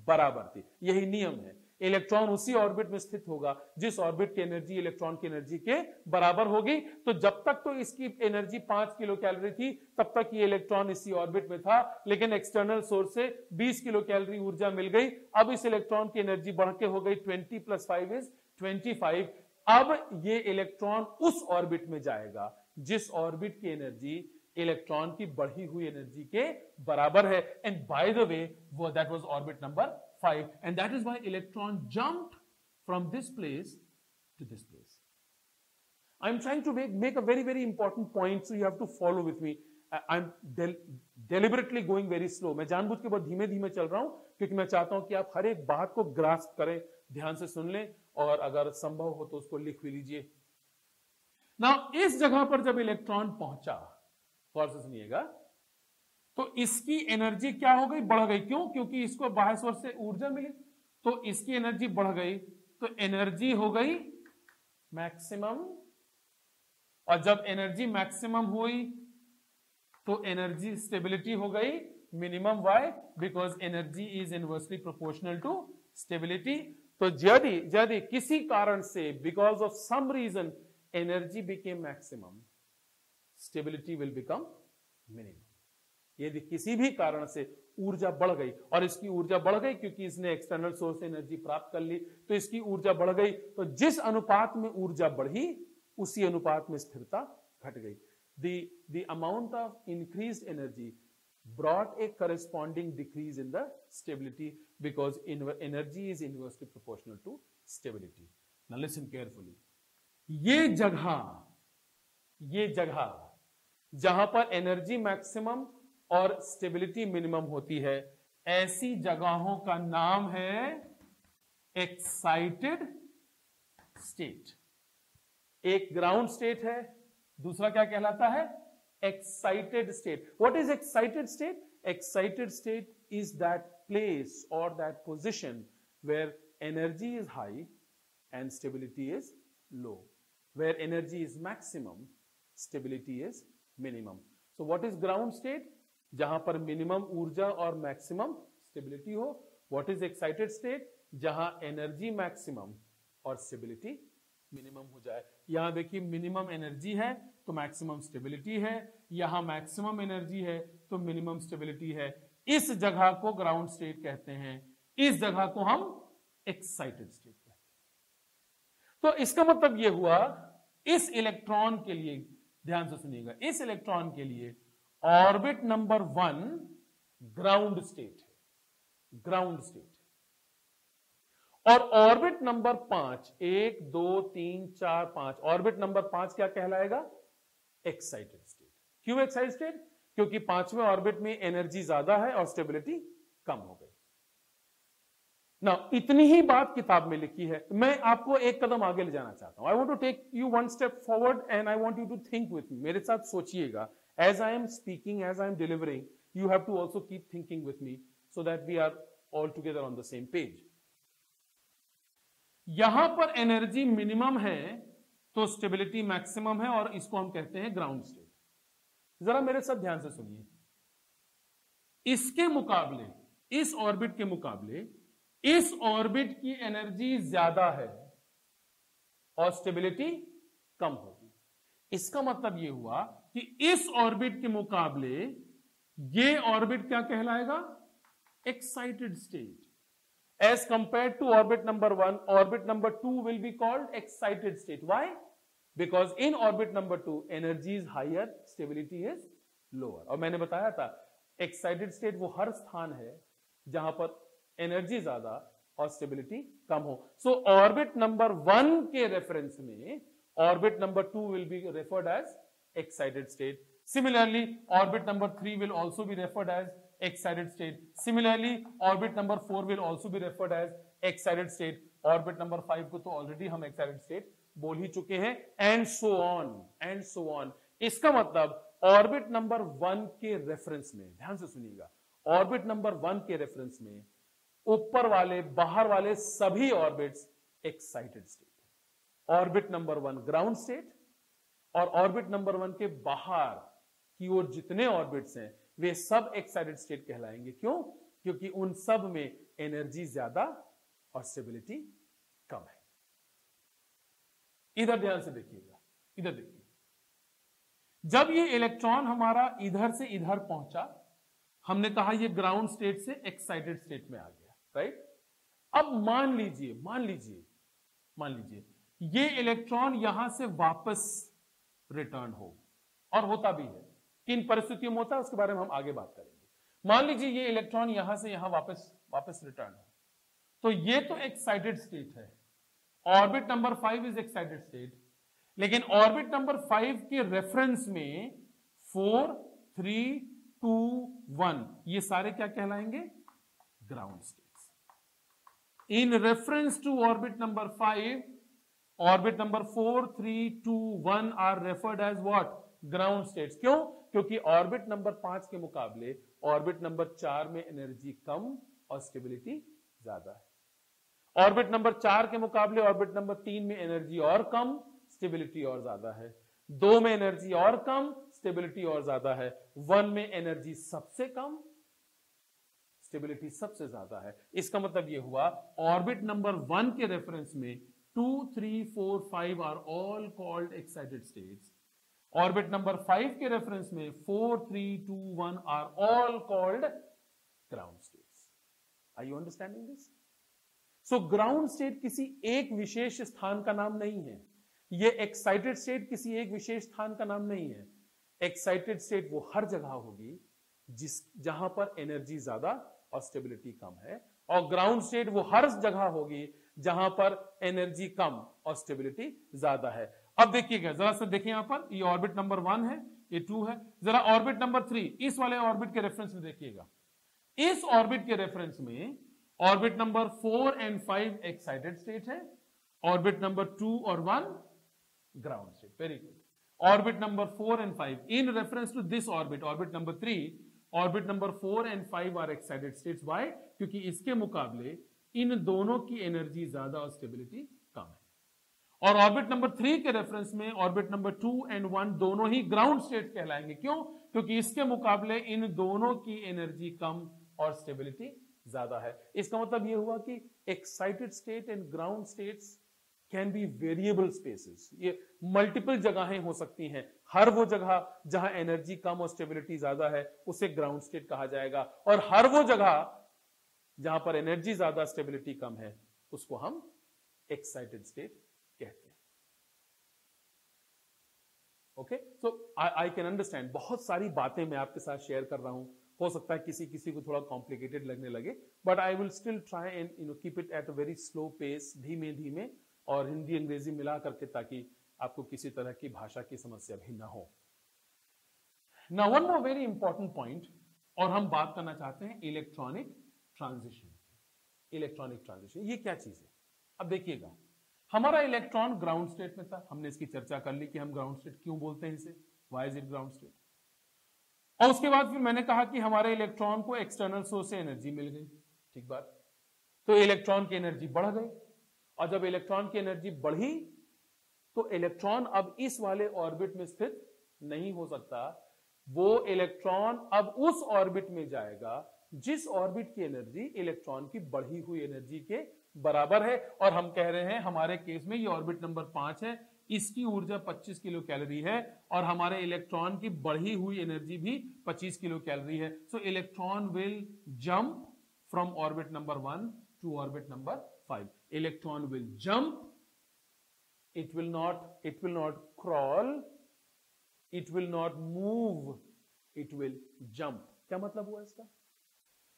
बराबर थी। यही नियम है, इलेक्ट्रॉन उसी ऑर्बिट में स्थित होगा जिस ऑर्बिट की एनर्जी इलेक्ट्रॉन की एनर्जी के बराबर होगी। तो जब तक तो इसकी एनर्जी 5 किलो कैलोरी थी, तब तक ये इलेक्ट्रॉन इसी ऑर्बिट में था, लेकिन एक्सटर्नल सोर्स से 20 किलो कैलोरी ऊर्जा मिल गई। अब इस इलेक्ट्रॉन की एनर्जी बढ़ के हो गई 20 + 5 इज 25। अब ये इलेक्ट्रॉन उस ऑर्बिट में जाएगा जिस ऑर्बिट की एनर्जी इलेक्ट्रॉन की बढ़ी हुई एनर्जी के बराबर है। And by the way, that was orbit number 5, and that is why electron jumped from this place to this place. I'm trying to make a very important point, so you have to follow with me. I'm deliberately going very slow. मैं जानबूझ के बहुत धीमे धीमे चल रहा हूं क्योंकि मैं चाहता हूं कि आप हर एक बात को ग्रास्प करें, ध्यान से सुन लें, और अगर संभव हो तो उसको लिख भी लीजिए। नाउ इस जगह पर जब इलेक्ट्रॉन पहुंचा, गौर से सुनिएगा, तो इसकी एनर्जी क्या हो गई? बढ़ गई। क्यों? क्योंकि इसको बाह्य सोर्स से ऊर्जा मिली, तो इसकी एनर्जी बढ़ गई, तो एनर्जी हो गई मैक्सिमम। और जब एनर्जी मैक्सिमम हुई तो एनर्जी स्टेबिलिटी हो गई minimum. Why? Because energy is inversely proportional to stability. तो यदि किसी कारण से, because of some reason, energy became maximum, stability will become minimum. यदि किसी भी कारण से ऊर्जा बढ़ गई, और इसकी ऊर्जा बढ़ गई क्योंकि इसने एक्सटर्नल सोर्स से एनर्जी प्राप्त कर ली, तो इसकी ऊर्जा बढ़ गई, तो जिस अनुपात में ऊर्जा बढ़ी उसी अनुपात में स्थिरता घट गई। The amount of increased energy brought a corresponding decrease in the stability because energy is inversely proportional to stability. Now listen carefully. ये जगह जहां पर एनर्जी मैक्सिमम और स्टेबिलिटी मिनिमम होती है, ऐसी जगहों का नाम है एक्साइटेड स्टेट। एक ग्राउंड स्टेट है, दूसरा क्या कहलाता है? Excited state. What is excited state? Excited state is that place और that position where energy is high and stability is low, where energy is maximum, stability is minimum. So what is ground state? जहां पर minimum ऊर्जा और maximum stability हो. What is excited state? जहां energy maximum और stability minimum हो जाए. यहां देखिए मिनिमम एनर्जी है तो मैक्सिमम स्टेबिलिटी है, यहां मैक्सिमम एनर्जी है तो मिनिमम स्टेबिलिटी है. इस जगह को ग्राउंड स्टेट कहते हैं, इस जगह को हम एक्साइटेड स्टेट कहते हैं. तो इसका मतलब यह हुआ इस इलेक्ट्रॉन के लिए, ध्यान से सुनिएगा, इस इलेक्ट्रॉन के लिए ऑर्बिट नंबर 1 ग्राउंड स्टेट है, ग्राउंड स्टेट है. और ऑर्बिट नंबर 5, 1 2 3 4 5, ऑर्बिट नंबर 5 क्या कहलाएगा? Excited state. क्यों एक्साइटेड स्टेट? क्योंकि 5वें ऑर्बिट में एनर्जी ज्यादा है और स्टेबिलिटी कम हो गई. ना इतनी ही बात किताब में लिखी है. मैं आपको एक कदम आगे ले जाना चाहता हूं. I want to take you one step forward and I want you to think with me. मेरे साथ सोचिएगा. As I am speaking, as I am delivering, you have to also keep thinking with me so that we are all together on the same page. यहां पर energy minimum है तो stability maximum है और इसको हम कहते हैं ग्राउंड स्टेट. जरा मेरे साथ ध्यान से सुनिए. इसके मुकाबले, इस ऑर्बिट के मुकाबले इस ऑर्बिट की एनर्जी ज्यादा है और स्टेबिलिटी कम होगी. इसका मतलब यह हुआ कि इस ऑर्बिट के मुकाबले यह ऑर्बिट क्या कहलाएगा? Excited state. As compare to orbit number 1, orbit number 2 will be called excited state. Why? Because in orbit number 2 energy is higher, stability is lower. और मैंने बताया था एक्साइटेड स्टेट वो हर स्थान है जहां पर एनर्जी ज्यादा और स्टेबिलिटी कम हो. सो ऑर्बिट नंबर 1 के रेफरेंस में orbit number 2 will be referred as excited state. Similarly orbit number 3 will also be referred as excited state. Similarly orbit number 4 will also be referred as excited state. Orbit number 5 को तो already हम excited state बोल ही चुके हैं. And so on, and so on. इसका मतलब orbit number 1 के reference में, ध्यान से सुनिएगा, ऑर्बिट नंबर 1 के रेफरेंस में ऊपर वाले, बाहर वाले सभी ऑर्बिट्स एक्साइटेड स्टेट है. ऑर्बिट नंबर 1 ग्राउंड स्टेट और ऑर्बिट नंबर 1 के बाहर की ओर जितने ऑर्बिट्स हैं वे सब एक्साइटेड स्टेट कहलाएंगे. क्यों? क्योंकि उन सब में एनर्जी ज्यादा और स्टेबिलिटी कम है. इधर ध्यान से देखिएगा, इधर देखिए. जब ये इलेक्ट्रॉन हमारा इधर से इधर पहुंचा, हमने कहा ये ग्राउंड स्टेट से एक्साइटेड स्टेट में आ गया, राइट? अब मान लीजिए ये इलेक्ट्रॉन यहां से वापस रिटर्न हो, और होता भी है. किन परिस्थितियों में होता है उसके बारे में हम आगे बात करेंगे. मान लीजिए ये इलेक्ट्रॉन यहां से यहां वापस रिटर्न हो, तो ये तो एक्साइटेड स्टेट है. Orbit number 5 is excited state. लेकिन ऑर्बिट नंबर 5 के रेफरेंस में 4 3 2 1 ये सारे क्या कहलाएंगे? Ground states. In reference to orbit number 5, orbit number 4 3 2 1 are referred as what? Ground states. क्यों? क्योंकि ऑर्बिट नंबर 5 के मुकाबले ऑर्बिट नंबर 4 में एनर्जी कम और स्टेबिलिटी ज्यादा है. ऑर्बिट नंबर 4 के मुकाबले ऑर्बिट नंबर 3 में एनर्जी और कम, स्टेबिलिटी और ज्यादा है. 2 में एनर्जी और कम, स्टेबिलिटी और ज्यादा है. 1 में एनर्जी सबसे कम, स्टेबिलिटी सबसे ज्यादा है. इसका मतलब यह हुआ ऑर्बिट नंबर 1 के रेफरेंस में 2 3 4 5 are all called excited states. Orbit number 5 के रेफरेंस में 4 3 2 1 are all called ground states. Are you understanding this? So ground state किसी एक विशेष स्थान का नाम नहीं है. ये एक्साइटेड स्टेट किसी एक विशेष स्थान का नाम नहीं है. एक्साइटेड स्टेट वो हर जगह होगी जहां पर एनर्जी ज्यादा और स्टेबिलिटी कम है, और ग्राउंड स्टेट वो हर जगह होगी जहां पर एनर्जी कम और स्टेबिलिटी ज्यादा है। अब देखिएगा जरा सा, देखिए यहां पर ये ऑर्बिट नंबर 1 है, ये 2 है, जरा ऑर्बिट नंबर 3 इस वाले ऑर्बिट के रेफरेंस में देखिएगा। इस ऑर्बिट के रेफरेंस में orbit number 4 and 5 excited state है, ऑर्बिट नंबर 2 और 1 ground state. Very good. Orbit number 4 and 5 in reference to this orbit, orbit number 3, orbit number 4 and 5 are excited states. Why? क्योंकि इसके मुकाबले इन दोनों की एनर्जी ज्यादा और स्टेबिलिटी कम है। और ऑर्बिट नंबर 3 के रेफरेंस में ऑर्बिट नंबर 2 एंड 1 दोनों ही ग्राउंड स्टेट कहलाएंगे। क्यों? क्योंकि इसके मुकाबले इन दोनों की एनर्जी कम और स्टेबिलिटी ज्यादा है। इसका मतलब यह हुआ कि excited state and ground states can be variable spaces. ये मल्टीपल जगहें हो सकती हैं। हर वो जगह जहां एनर्जी कम और स्टेबिलिटी ज्यादा है उसे ग्राउंड स्टेट कहा जाएगा, और हर वो जगह जहां पर एनर्जी ज्यादा स्टेबिलिटी कम है उसको हम एक्साइटेड स्टेट कहते हैं। Okay, so I can understand. बहुत सारी बातें मैं आपके साथ शेयर कर रहा हूं, हो सकता है किसी को थोड़ा कॉम्प्लिकेटेड लगने लगे, but I will still try and keep it at a very slow pace, धीमे धीमे, और हिंदी अंग्रेजी मिला करके, ताकि आपको किसी तरह की भाषा की समस्या भी ना हो। Now one more very important point, और हम बात करना चाहते हैं इलेक्ट्रॉनिक ट्रांजिशन। इलेक्ट्रॉनिक ट्रांजिशन ये क्या चीज है? अब देखिएगा, हमारा इलेक्ट्रॉन ग्राउंड स्टेट में था, हमने इसकी चर्चा कर ली कि हम ग्राउंड स्टेट क्यों बोलते हैं इसे, why is it ground state. और उसके बाद फिर मैंने कहा कि हमारे इलेक्ट्रॉन को एक्सटर्नल सोर्स से एनर्जी मिल गई, ठीक बात। तो इलेक्ट्रॉन की एनर्जी बढ़ गई, और जब इलेक्ट्रॉन की एनर्जी बढ़ी तो इलेक्ट्रॉन अब इस वाले ऑर्बिट में स्थित नहीं हो सकता। वो इलेक्ट्रॉन अब उस ऑर्बिट में जाएगा जिस ऑर्बिट की एनर्जी इलेक्ट्रॉन की बढ़ी हुई एनर्जी के बराबर है। और हम कह रहे हैं हमारे केस में ये ऑर्बिट नंबर 5 है, इसकी ऊर्जा 25 किलो कैलोरी है, और हमारे इलेक्ट्रॉन की बढ़ी हुई एनर्जी भी 25 किलो कैलोरी है। So electron will jump from orbit number 1 to orbit number 5. Electron will jump, it will not crawl, it will not move, it will jump. क्या मतलब हुआ इसका?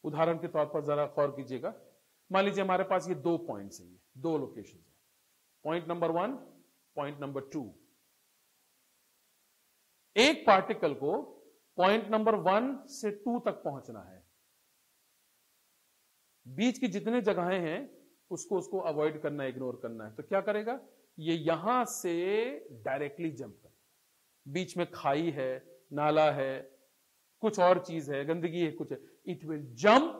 उदाहरण के तौर पर जरा गौर कीजिएगा। मान लीजिए हमारे पास ये 2 पॉइंट्स हैं, ये 2 लोकेशंस हैं, पॉइंट नंबर 1, पॉइंट नंबर 2। एक पार्टिकल को पॉइंट नंबर 1 से 2 तक पहुंचना है। बीच की जितने जगहें हैं उसको अवॉइड करना है, इग्नोर करना है। तो क्या करेगा? ये यहां से डायरेक्टली जंप करेगा। बीच में खाई है, नाला है, कुछ और चीज है, गंदगी है, कुछ है, it will jump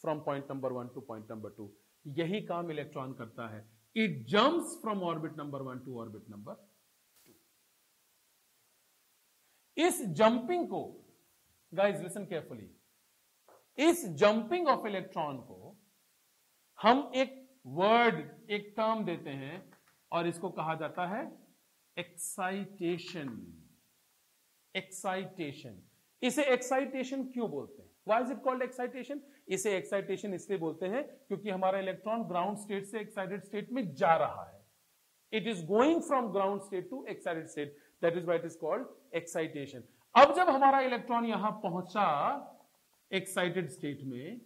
from point number 1 to point number 2। यही काम इलेक्ट्रॉन करता है, it jumps from orbit number 1 to orbit number 2। इस जंपिंग को, गाइज लिसन केयरफुली, इस जंपिंग ऑफ इलेक्ट्रॉन को हम एक वर्ड, एक टर्म देते हैं, और इसको कहा जाता है एक्साइटेशन। एक्साइटेशन। इसे एक्साइटेशन क्यों बोलते हैं? Why is it called excitation? इसे एक्साइटेशन इसलिए बोलते हैं क्योंकि हमारा इलेक्ट्रॉन ग्राउंड स्टेट से एक्साइटेड स्टेट में जा रहा है। It is going from ground state to excited state, that is why it is called excitation. अब जब हमारा इलेक्ट्रॉन यहां पहुंचा एक्साइटेड स्टेट में,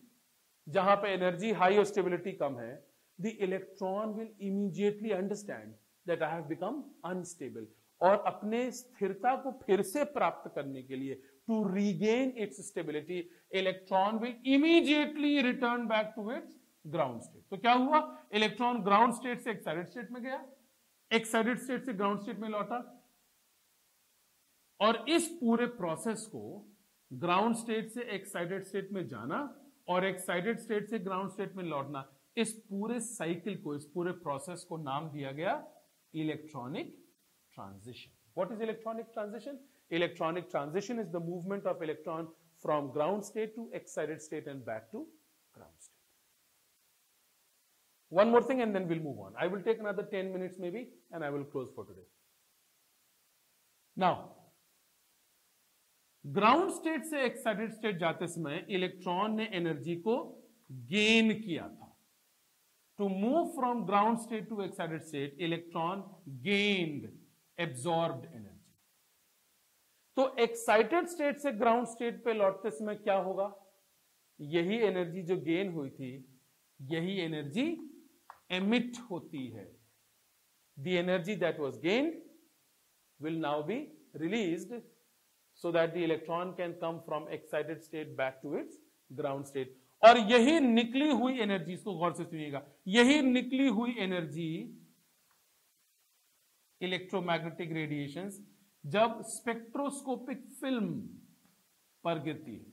जहां पे एनर्जी हाई और स्टेबिलिटी कम है, the electron will immediately understand that I have become unstable, और अपने स्थिरता को फिर से प्राप्त करने के लिए, to regain its stability, electron will immediately return back to its ground state. तो क्या हुआ? इलेक्ट्रॉन ग्राउंड स्टेट से एक्साइटेड स्टेट में गया, एक्साइटेड स्टेट से ग्राउंड स्टेट में लौटा, और इस पूरे प्रोसेस को, ग्राउंड स्टेट से एक्साइटेड स्टेट में जाना और एक्साइटेड स्टेट से ग्राउंड स्टेट में लौटना, इस पूरे साइकिल को, इस पूरे प्रोसेस को नाम दिया गया electronic transition. What is electronic transition? Electronic transition is the movement of electron from ground state to excited state and back to ground state. One more thing and then we'll move on. I will take another 10 minutes maybe and I will close for today. Now, ground state से excited state जाते समय electron ने energy को gain किया था। To move from ground state to excited state, electron gained absorbed energy. तो excited state से ground state पे लौटते समय क्या होगा? यही एनर्जी जो गेन हुई थी, यही एनर्जी एमिट होती है. The energy that was gained will now be released so that the electron can come from excited state back to its ground state. और यही निकली हुई एनर्जी, इसको गौर से सुनिएगा, यही निकली हुई एनर्जी इलेक्ट्रोमैग्नेटिक रेडिएशंस जब स्पेक्ट्रोस्कोपिक फिल्म पर गिरती है,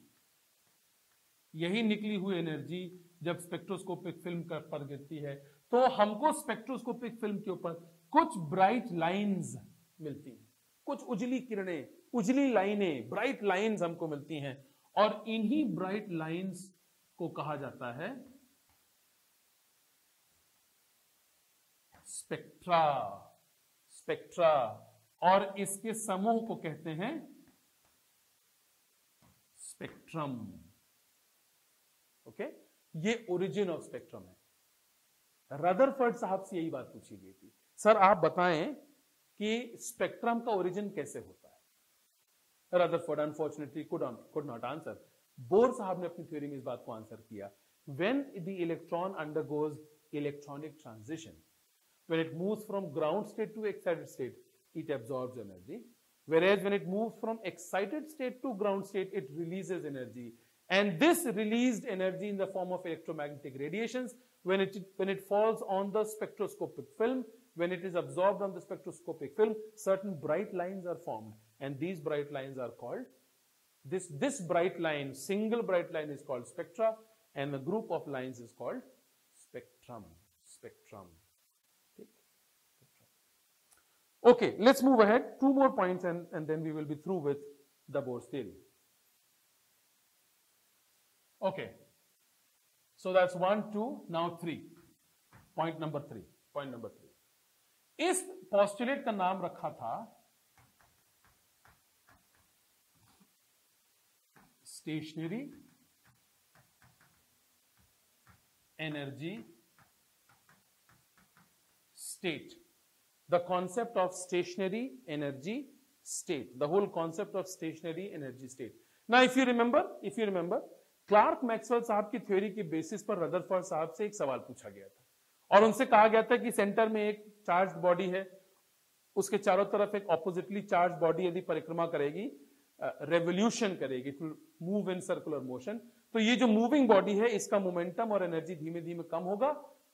यही निकली हुई एनर्जी जब स्पेक्ट्रोस्कोपिक फिल्म पर गिरती है, तो हमको स्पेक्ट्रोस्कोपिक फिल्म के ऊपर कुछ ब्राइट लाइंस मिलती हैं, कुछ उजली किरणें, उजली लाइनें, ब्राइट लाइंस हमको मिलती हैं. और इन्हीं ब्राइट लाइंस को कहा जाता है स्पेक्ट्रा. स्पेक्ट्रा, और इसके समूह को कहते हैं स्पेक्ट्रम. ओके, ये ओरिजिन ऑफ स्पेक्ट्रम है. रदरफोर्ड साहब से यही बात पूछी गई थी, सर आप बताएं कि स्पेक्ट्रम का ओरिजिन कैसे होता है. Rutherford unfortunately could not answer. Bore साहब ने अपनी थ्योरी में इस बात को आंसर किया. When the electron undergoes electronic transition, when it moves from ground state to excited state, it absorbs energy, whereas when it moves from excited state to ground state, it releases energy. And this released energy in the form of electromagnetic radiations, when it falls on the spectroscopic film, when it is absorbed on the spectroscopic film, certain bright lines are formed, and these bright lines are called, this bright line, single bright line is called spectra, and the group of lines is called spectrum. Spectrum. Okay, let's move ahead. Two more points and then we will be through with the Bohr's theory. Okay, so that's 1, 2, now 3. Point number 3. Point number 3. इस postulate का नाम रखा था stationary energy state. The concept of stationary energy state, the whole concept of stationary energy state. Now, if you remember, Clark Maxwell साहब की theory के basis पर Rutherford साहब से एक सवाल पूछा गया था और उनसे कहा गया था कि सेंटर में एक चार्ज बॉडी है, उसके चारों तरफ एक ऑपोजिटली चार्ज बॉडी यदि परिक्रमा करेगी, रेवोल्यूशन करेगी, to move in circular motion, तो ये जो मूविंग बॉडी है इसका मोमेंटम और एनर्जी धीमे धीमे कम होगा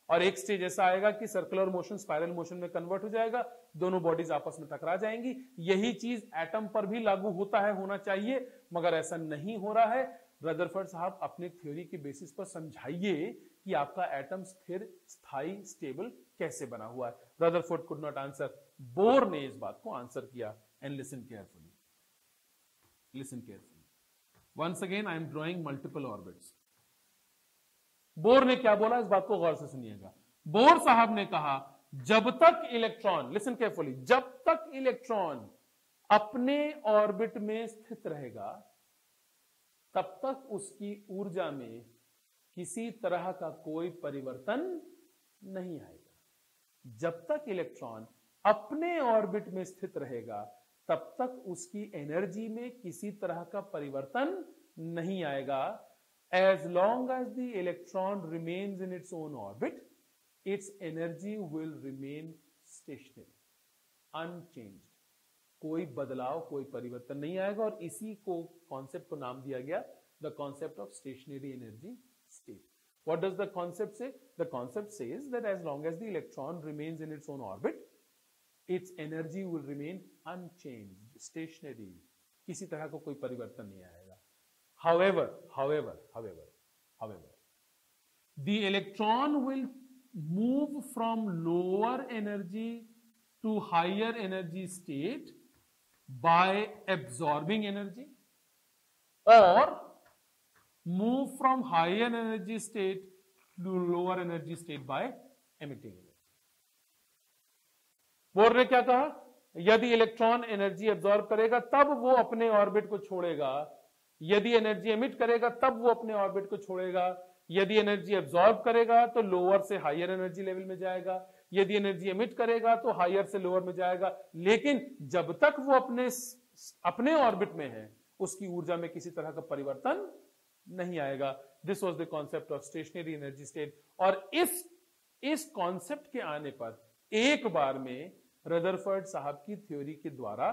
और एक स्टेज ऐसा आएगा कि सर्कुलर मोशन स्पाइरल मोशन में कन्वर्ट हो जाएगा, दोनों बॉडीज आपस में टकरा जाएंगी. यही चीज एटम पर भी लागू होता है, होना चाहिए, मगर ऐसा नहीं हो रहा है. रदरफोर्ड साहब अपने थ्योरी के बेसिस पर समझाइए कि आपका एटम स्थिर, स्थायी, स्टेबल कैसे बना हुआ है. Rutherford could not answer. Bohr ने इस बात को आंसर किया. And listen carefully, listen carefully. Once again I am drawing multiple orbits. Bohr ने क्या बोला, इस बात को गौर से सुनिएगा. बोर साहब ने कहा जब तक इलेक्ट्रॉन, लिसन केयरफुली, जब तक इलेक्ट्रॉन अपने ऑर्बिट में स्थित रहेगा तब तक उसकी ऊर्जा में किसी तरह का कोई परिवर्तन नहीं आएगा. जब तक इलेक्ट्रॉन अपने ऑर्बिट में स्थित रहेगा तब तक उसकी एनर्जी में किसी तरह का परिवर्तन नहीं आएगा. As long as the electron remains in its own orbit, its energy will remain stationary, unchanged. कोई बदलाव, कोई परिवर्तन नहीं आएगा और इसी को कॉन्सेप्ट को नाम दिया गया the concept of stationary energy state. What does the concept say? The concept says that as long as the electron remains in its own orbit, its energy will remain unchanged, stationary. किसी तरह का कोई परिवर्तन नहीं आएगा. However, the electron will move from lower energy to higher energy state by absorbing energy, or move from higher energy state to lower energy state by emitting energy. Bore ने क्या कहा, यदि इलेक्ट्रॉन एनर्जी एब्जॉर्ब करेगा तब वो अपने orbit को छोड़ेगा, यदि एनर्जी एमिट करेगा तब वो अपने ऑर्बिट को छोड़ेगा, यदि एनर्जी एब्जॉर्ब करेगा तो लोअर से हायर एनर्जी लेवल में जाएगा, यदि एनर्जी एमिट करेगा तो हायर से लोअर में जाएगा. लेकिन जब तक वो अपने अपने ऑर्बिट में है उसकी ऊर्जा में किसी तरह का परिवर्तन नहीं आएगा। This was the concept of stationary energy state. और इस कॉन्सेप्ट के आने पर एक बार में रदरफोर्ड साहब की थ्योरी के द्वारा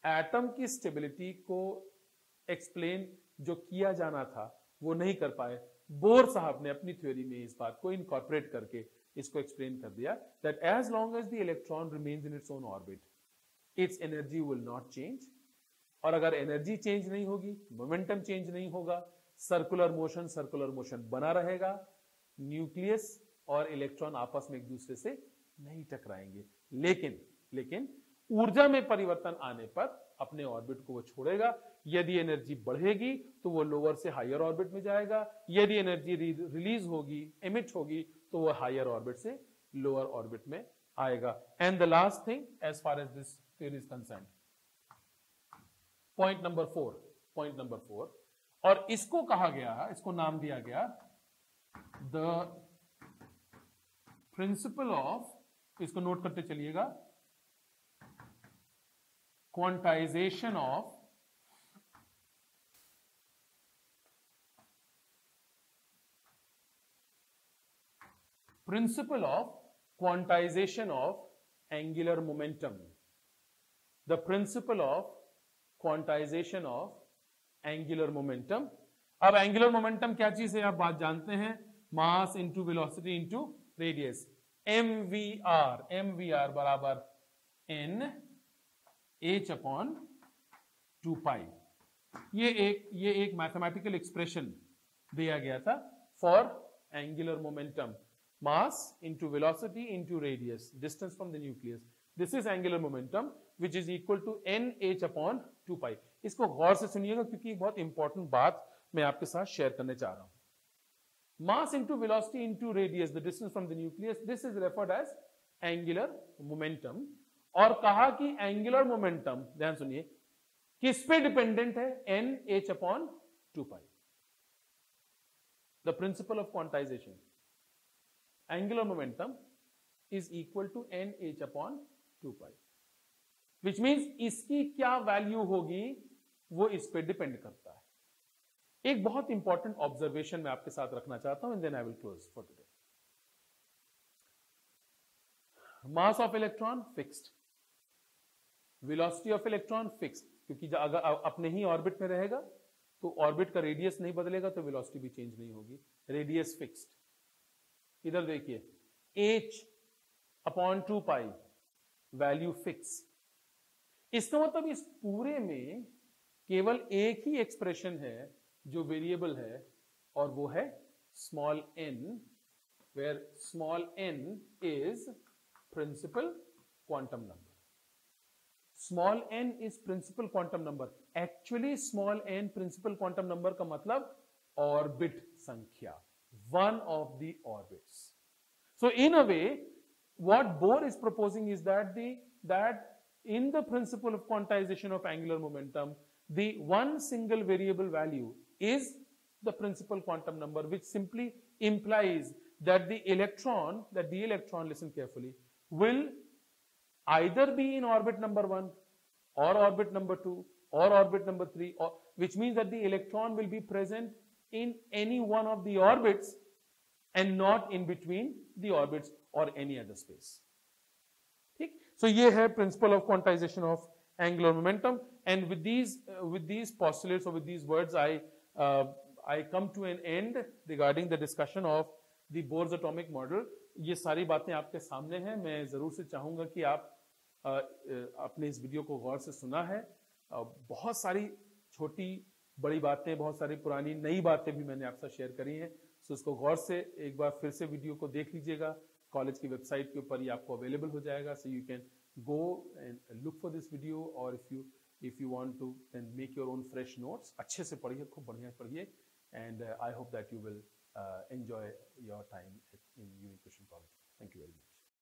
एटम की स्टेबिलिटी को एक्सप्लेन जो किया जाना था वो नहीं कर पाए। बोर साहब ने अपनी थ्योरी में इस बात को इनकॉर्पोरेट करके इसको एक्सप्लेन कर दिया that as long as the electron remains in its own orbit its energy will not change. और अगर एनर्जी चेंज नहीं होगी, मोमेंटम चेंज नहीं होगा, सर्कुलर मोशन बना रहेगा, न्यूक्लियस और इलेक्ट्रॉन आपस में एक दूसरे से नहीं टकराएंगे। लेकिन ऊर्जा में परिवर्तन आने पर अपने ऑर्बिट को वो छोड़ेगा। यदि एनर्जी बढ़ेगी तो वो लोअर से हायर ऑर्बिट में जाएगा, यदि एनर्जी रिलीज होगी, एमिट होगी, तो वो हायर ऑर्बिट से लोअर ऑर्बिट में आएगा। And the last thing as far as this theory is concerned, point number 4, और इसको कहा गया, इसको नाम दिया गया द प्रिंसिपल ऑफ, इसको नोट करते चलिएगा, quantization of angular momentum. The principle of quantization of angular momentum. अब एंगुलर मोमेंटम क्या चीज है आप बात जानते हैं, mass into velocity into radius, mvr बराबर n h अपॉन 2 पाई। ये एक मैथमेटिकल एक्सप्रेशन दिया गया था for angular momentum, mass into velocity into radius, distance from the nucleus. This is angular momentum which is equal to n h upon 2 pi. इसको गौर से सुनिएगा क्योंकि एक बहुत इंपॉर्टेंट बात मैं आपके साथ शेयर करने चाह रहा हूं। Mass into velocity into radius, the distance from the nucleus, this is referred as angular momentum। और कहा कि एंगुलर मोमेंटम, ध्यान सुनिए, किस पे डिपेंडेंट है, n h upon 2 pi. The principle of quantization, angular momentum is equal to n h upon 2 pi, which means इसकी क्या वैल्यू होगी वो इस पे डिपेंड करता है। एक बहुत इंपॉर्टेंट ऑब्जर्वेशन मैं आपके साथ रखना चाहता हूं and then I will close for today. Mass of electron fixed, velocity of electron fixed, क्योंकि अगर अपने ही ऑर्बिट में रहेगा तो ऑर्बिट का रेडियस नहीं बदलेगा तो वेलोसिटी भी चेंज नहीं होगी, रेडियस फिक्स्ड। इधर देखिए h अपॉन 2 पाई, वैल्यू फिक्स। इसका मतलब इस पूरे में केवल एक ही एक्सप्रेशन है जो वेरिएबल है और वो है small n, where small n is principal quantum number. Small n is principal quantum number. Actually small n principal quantum number का मतलब ऑर्बिट संख्या, one of the orbits. So in a way what Bohr is proposing is that in the principle of quantization of angular momentum, the one single variable value is the principal quantum number, which simply implies that the electron, listen carefully, will either be in orbit number 1 or orbit number 2 or orbit number 3, or, which means that the electron will be present in any one of the orbits and not in between the orbits or any other space. ठीक, so ये है principle of quantization of angular momentum, and with these postulates or with these words I come to an end regarding the discussion of the Bohr's atomic model। ये सारी बातें आपके सामने हैं, मैं जरूर से चाहूंगा कि आप अपने इस वीडियो को गौर से सुना है। बहुत सारी छोटी बड़ी बातें, बहुत सारी पुरानी नई बातें भी मैंने आपसे शेयर करी हैं, सो इसको गौर से एक बार फिर से वीडियो को देख लीजिएगा। कॉलेज की वेबसाइट के ऊपर ये आपको अवेलेबल हो जाएगा, so you can go and look for this video, और if you want to then make your own fresh notes। अच्छे से पढ़िए, खूब बढ़िया पढ़िए, and I hope that you will enjoy your time in Unique Christian College। Thank you very much।